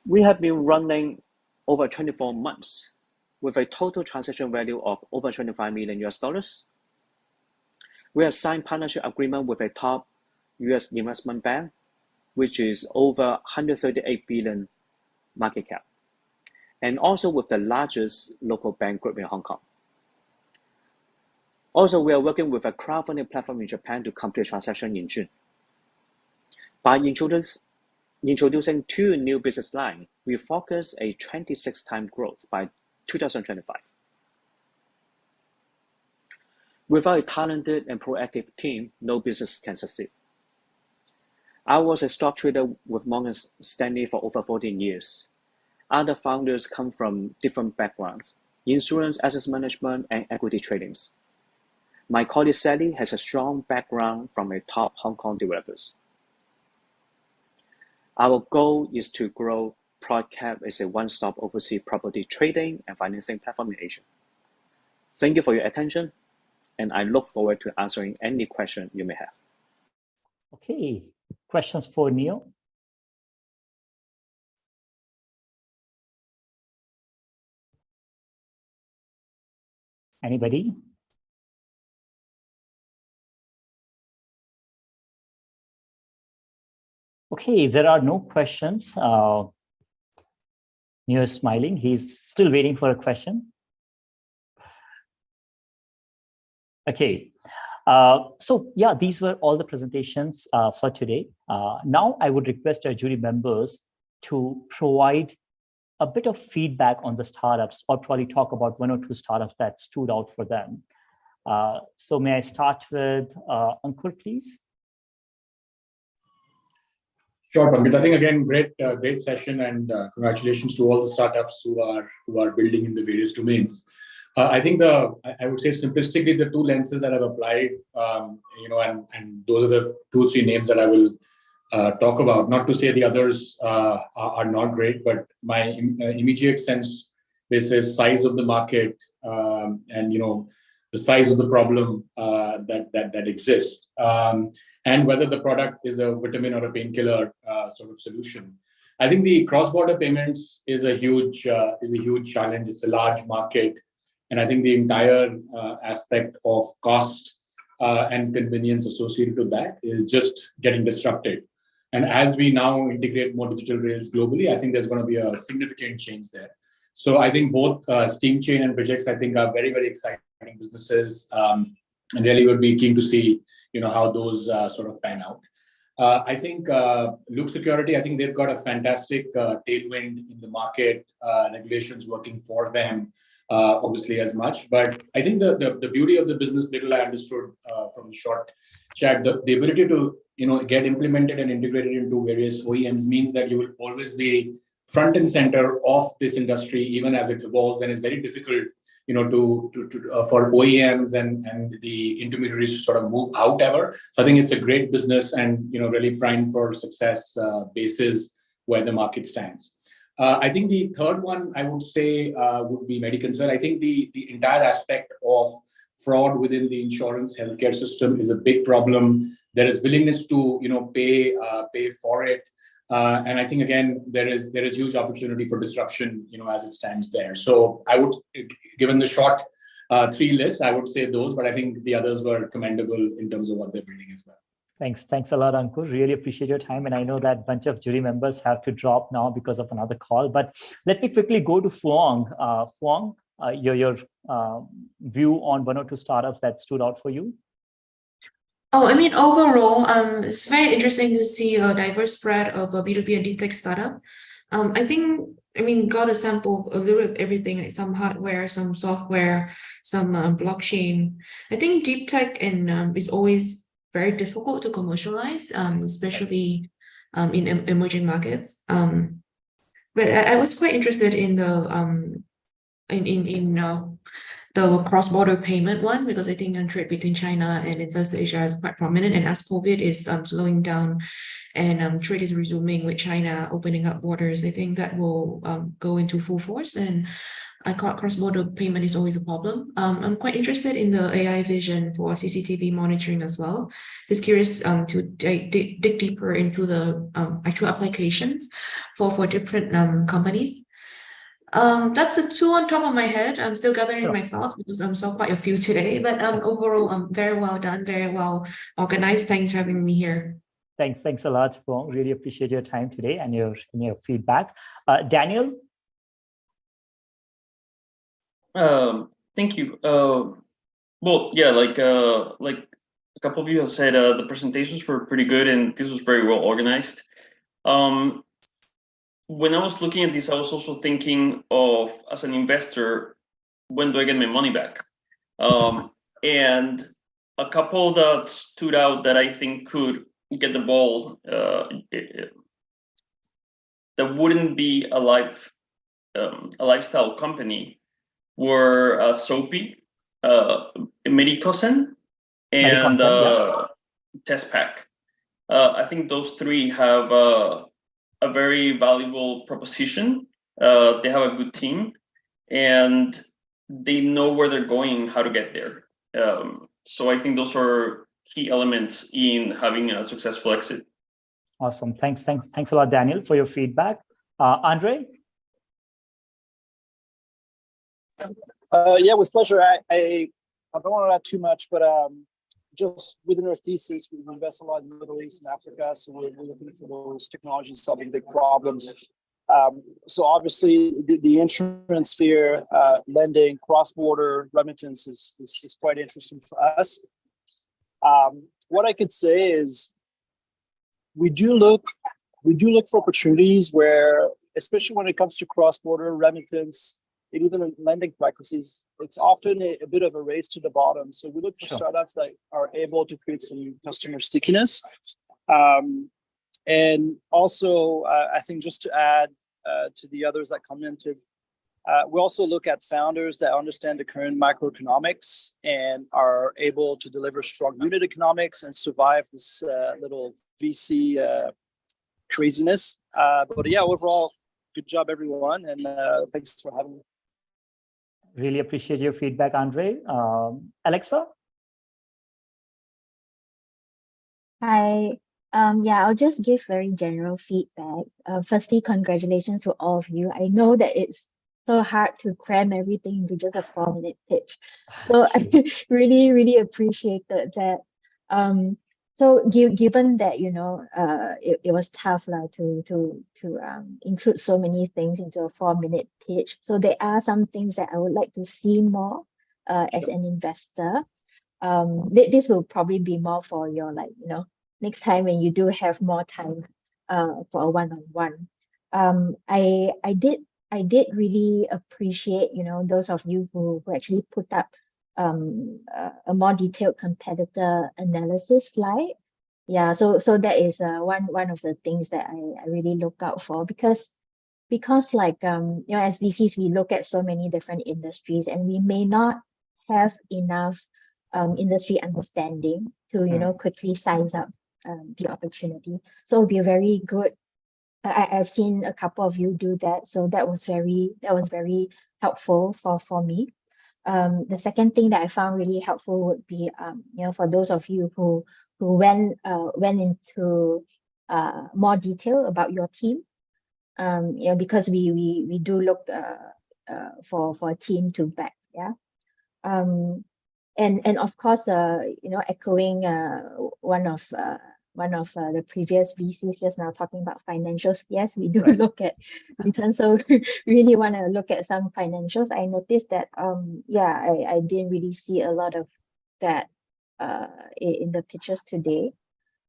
We have been running over 24 months with a total transaction value of over $25 million. We have signed partnership agreement with a top US investment bank, which is over 138 billion market cap, and also with the largest local bank group in Hong Kong. Also, we are working with a crowdfunding platform in Japan to complete transaction in June. By introducing 2 new business lines, we focus a 26-time growth by 2025. Without a talented and proactive team, no business can succeed. I was a stock trader with Morgan Stanley for over 14 years. Other founders come from different backgrounds, insurance, asset management, and equity tradings. My colleague Sally has a strong background from a top Hong Kong developers. Our goal is to grow PropCap as a one-stop overseas property trading and financing platform in Asia. Thank you for your attention, and I look forward to answering any question you may have. Okay, questions for Neil? Anybody? Okay, if there are no questions, Neo is smiling. He's still waiting for a question. Okay, so yeah, these were all the presentations for today. Now I would request our jury members to provide a bit of feedback on the startups, or probably talk about one or two startups that stood out for them. So may I start with Ankur, please? Sure, Pankaj. I think again, great session, and congratulations to all the startups who are building in the various domains. I think I would say simplistically the two lenses that I've applied, and those are the 2 or 3 names that I will talk about. Not to say the others are not great, but my immediate sense basis size of the market, and the size of the problem that exists. And whether the product is a vitamin or a painkiller sort of solution. I think the cross-border payments is a huge challenge. It's a large market, and I think the entire aspect of cost and convenience associated with that is just getting disrupted. And as we now integrate more digital rails globally, I think there's going to be a significant change there. So I think both Steamchain and Bridgex, I think, are very, very exciting businesses, and really would be keen to see how those sort of pan out. I think Lux Security, I think they've got a fantastic tailwind in the market, regulations working for them, obviously as much. But I think the beauty of the business, little I understood from the short chat, the ability to get implemented and integrated into various OEMs means that you will always be front and center of this industry, even as it evolves, and it's very difficult for OEMs and the intermediaries to sort of move out ever. So I think it's a great business and really primed for success basis where the market stands. I think the third one I would say would be Mediconsen. I think the entire aspect of fraud within the insurance healthcare system is a big problem. There is willingness to pay for it. And I think again there is huge opportunity for disruption as it stands there. So I would, given the short 3 list, I would say those, but I think the others were commendable in terms of what they're building as well. Thanks a lot, Ankur. Really appreciate your time, and I know that bunch of jury members have to drop now because of another call. But let me quickly go to Phuong. Phuong, your view on one or two startups that stood out for you. Oh, I mean, overall, it's very interesting to see a diverse spread of a B2B and deep tech startup. Got a sample of a little bit of everything, like some hardware, some software, some blockchain. I think deep tech and is always very difficult to commercialize, especially in emerging markets. But I was quite interested in the cross-border payment one, because I think trade between China and Southeast Asia is quite prominent, and as COVID is slowing down and trade is resuming with China opening up borders, I think that will go into full force, and I thought cross-border payment is always a problem. I'm quite interested in the AI vision for CCTV monitoring as well. Just curious to dig deeper into the actual applications for different companies. That's the 2 on top of my head. I'm still gathering my thoughts because I'm saw quite a few today, but overall, very well done, very well organized. Thanks for having me here. Thanks a lot, Phuong. Really appreciate your time today and your feedback. Daniel? Thank you. Well, yeah, like a couple of you have said, the presentations were pretty good and this was very well organized. When I was looking at this, I was also thinking of, as an investor, when do I get my money back? And a couple that stood out that I think could get the ball, that wouldn't be a lifestyle company, were Soapy, Mediconsen, and Testpack. I think those 3 have a very valuable proposition. They have a good team, and they know where they're going, how to get there. So I think those are key elements in having a successful exit. Awesome. Thanks a lot, Daniel, for your feedback. Andre? Yeah, with pleasure. I don't want to add too much, but just within our thesis, we invest a lot in the Middle East and Africa, so we're looking for those technologies solving big problems. So obviously, the insurance sphere, lending, cross-border remittance is quite interesting for us. What I could say is we do look for opportunities where especially when it comes to cross-border remittance and even lending practices, it's often a bit of a race to the bottom. So we look for startups that are able to create some customer stickiness. And also, I think just to add to the others that commented, we also look at founders that understand the current macroeconomics and are able to deliver strong unit economics and survive this little VC craziness. But yeah, overall, good job, everyone. And thanks for having me. Really appreciate your feedback, Andre. Alexa? Hi. Yeah, I'll just give very general feedback. Firstly, congratulations to all of you. I know that it's so hard to cram everything into just a 4-minute pitch. So I really appreciated that. So given that, you know, it was tough to include so many things into a 4-minute pitch. So there are some things that I would like to see more as an investor. This will probably be more for your, like, you know, next time when you do have more time for a one-on-one. I did really appreciate, you know, those of you who actually put up a more detailed competitor analysis slide. Yeah, so that is one of the things that I really look out for, because like you know, as VCs we look at so many different industries and we may not have enough industry understanding to, you know, quickly size up the opportunity. So it'll be a very good. I've seen a couple of you do that, so that was very helpful for me. The second thing that I found really helpful would be you know, for those of you who went into more detail about your team, you know, because we do look for a team to back, yeah. And of course, you know, echoing one of the previous VCs just now talking about financials. Yes, we do look at returns, so really want to look at some financials. I noticed that yeah, I didn't really see a lot of that in the pitches today.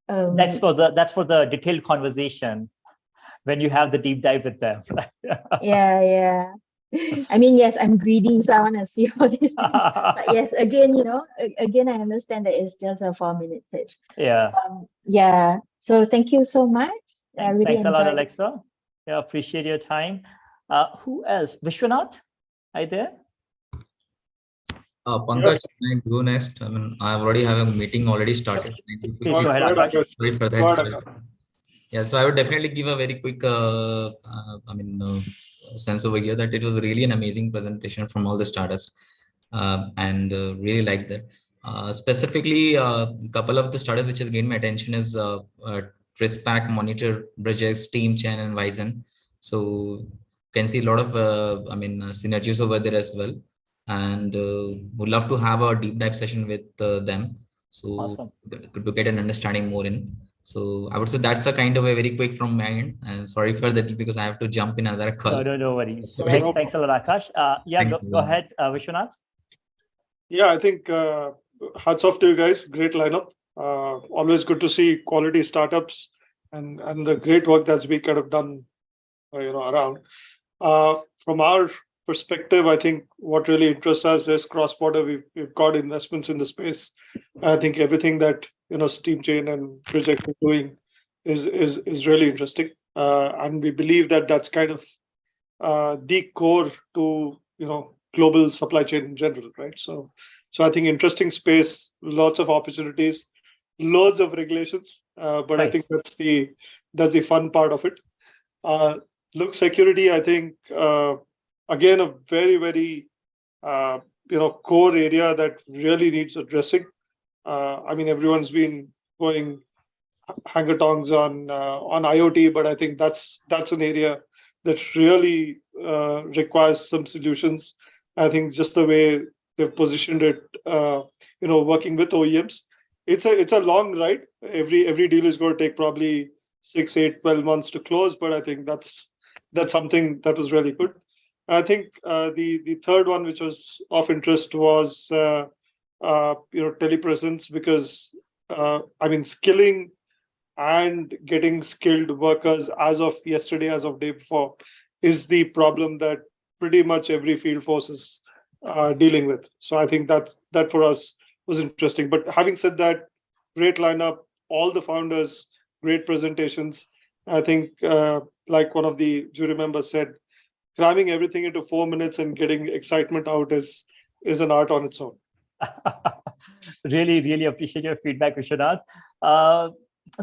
That's for the detailed conversation when you have the deep dive with them. yeah. I mean, yes, I'm greedy, so I want to see all these things. But yes, again, you know, I understand that it's just a 4-minute pitch. Yeah. Yeah. So thank you so much. I really Thanks a lot, enjoyed it. Alexa. Yeah, appreciate your time. Who else? Vishwanath, are you there? Pankaj, can I go next? I mean, I already have a meeting already started. Please go ahead, Akash. Sorry for that. Yeah, so I would definitely give a very quick, sense over here that it was really an amazing presentation from all the startups, and really like that. Specifically, a couple of the startups which has gained my attention is Testpack, Monitor, Bridgex, Steamchain, and Vyzen. So can see a lot of synergies over there as well, and would love to have a deep dive session with them. So awesome. To get an understanding more in. So I would say that's a kind of a very quick from my end, and sorry for that because I have to jump in another call. No worries. Thanks a lot, Akash. Yeah, go ahead, Vishwanath. Yeah, I think hats off to you guys. Great lineup. Always good to see quality startups and the great work that's been kind of done, you know, around. From our perspective, I think what really interests us is cross-border. We've got investments in the space. I think everything that, you know, Steamchain and Bridgex is doing is really interesting, and we believe that that's kind of the core to, you know, global supply chain in general, right? So I think interesting space, lots of opportunities, loads of regulations, but right. I think that's the fun part of it. Lux Security, I think. Again, a very you know, core area that really needs addressing. I mean, everyone's been going hackathons on IoT, but I think that's an area that really requires some solutions. I think just the way they've positioned it, you know, working with OEMs, it's a long ride. Every deal is going to take probably 6, 8, 12 months to close, but I think that's something that was really good. I think the third one, which was of interest, was you know, Telepresence, because I mean, skilling and getting skilled workers as of yesterday, as of day before, is the problem that pretty much every field force is dealing with. So I think that for us was interesting. But having said that, great lineup, all the founders, great presentations. I think, like one of the jury members said, cramming everything into 4 minutes and getting excitement out is an art on its own. Really, really appreciate your feedback, Vishwanath.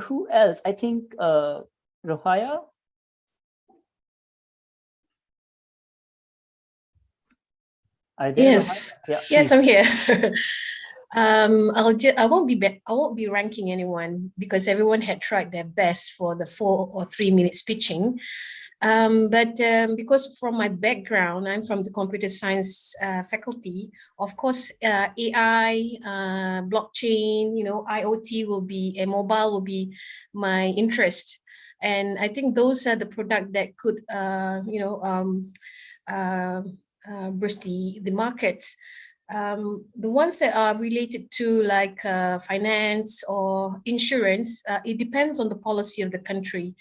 Who else? I think Rohaya. Yes, yeah, yes, please. I'm here. I won't be ranking anyone because everyone had tried their best for the 4 or 3 minutes pitching. But because from my background, I'm from the computer science faculty. Of course, AI, blockchain, IoT will be, and mobile will be my interest. And I think those are the product that could, burst the markets. The ones that are related to like finance or insurance, it depends on the policy of the country.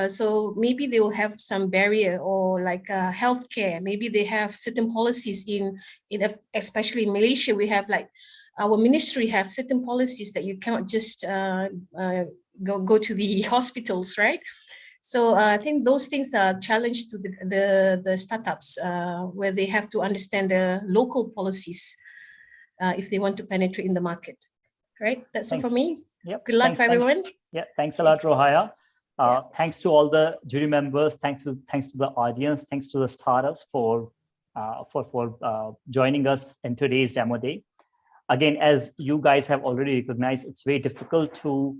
So maybe they will have some barrier, or like healthcare. Maybe they have certain policies in especially in Malaysia. We have like our ministry have certain policies that you cannot just go to the hospitals, right? So I think those things are challenged to the startups where they have to understand the local policies if they want to penetrate in the market. Right, that's it for me. Yep. Good luck for everyone. Yeah, thanks a lot, Rohaya. Thanks to all the jury members. Thanks to the audience. Thanks to the startups for joining us in today's demo day. Again, as you guys have already recognized, it's very difficult to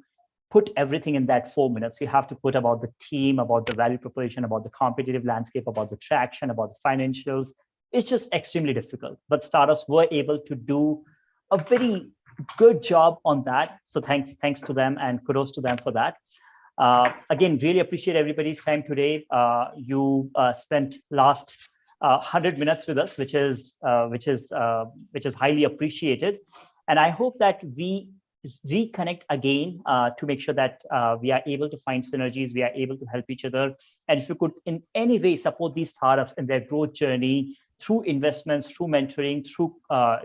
put everything in that 4 minutes. You have to put about the team, about the value proposition, about the competitive landscape, about the traction, about the financials. It's just extremely difficult. But startups were able to do a very good job on that. So thanks to them, and kudos to them for that. Again, really appreciate everybody's time today. You spent last 100 minutes with us, which is highly appreciated. And I hope that we reconnect again to make sure that we are able to find synergies, we are able to help each other. And if you could in any way support these startups in their growth journey through investments, through mentoring, through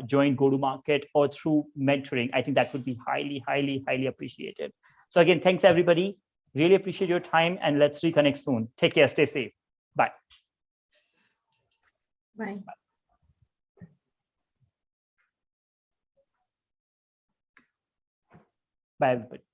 joint go-to-market, or through mentoring, I think that would be highly, highly, highly appreciated. So again, thanks everybody. Really appreciate your time, and let's reconnect soon. Take care, stay safe. Bye. Bye. Bye, everybody.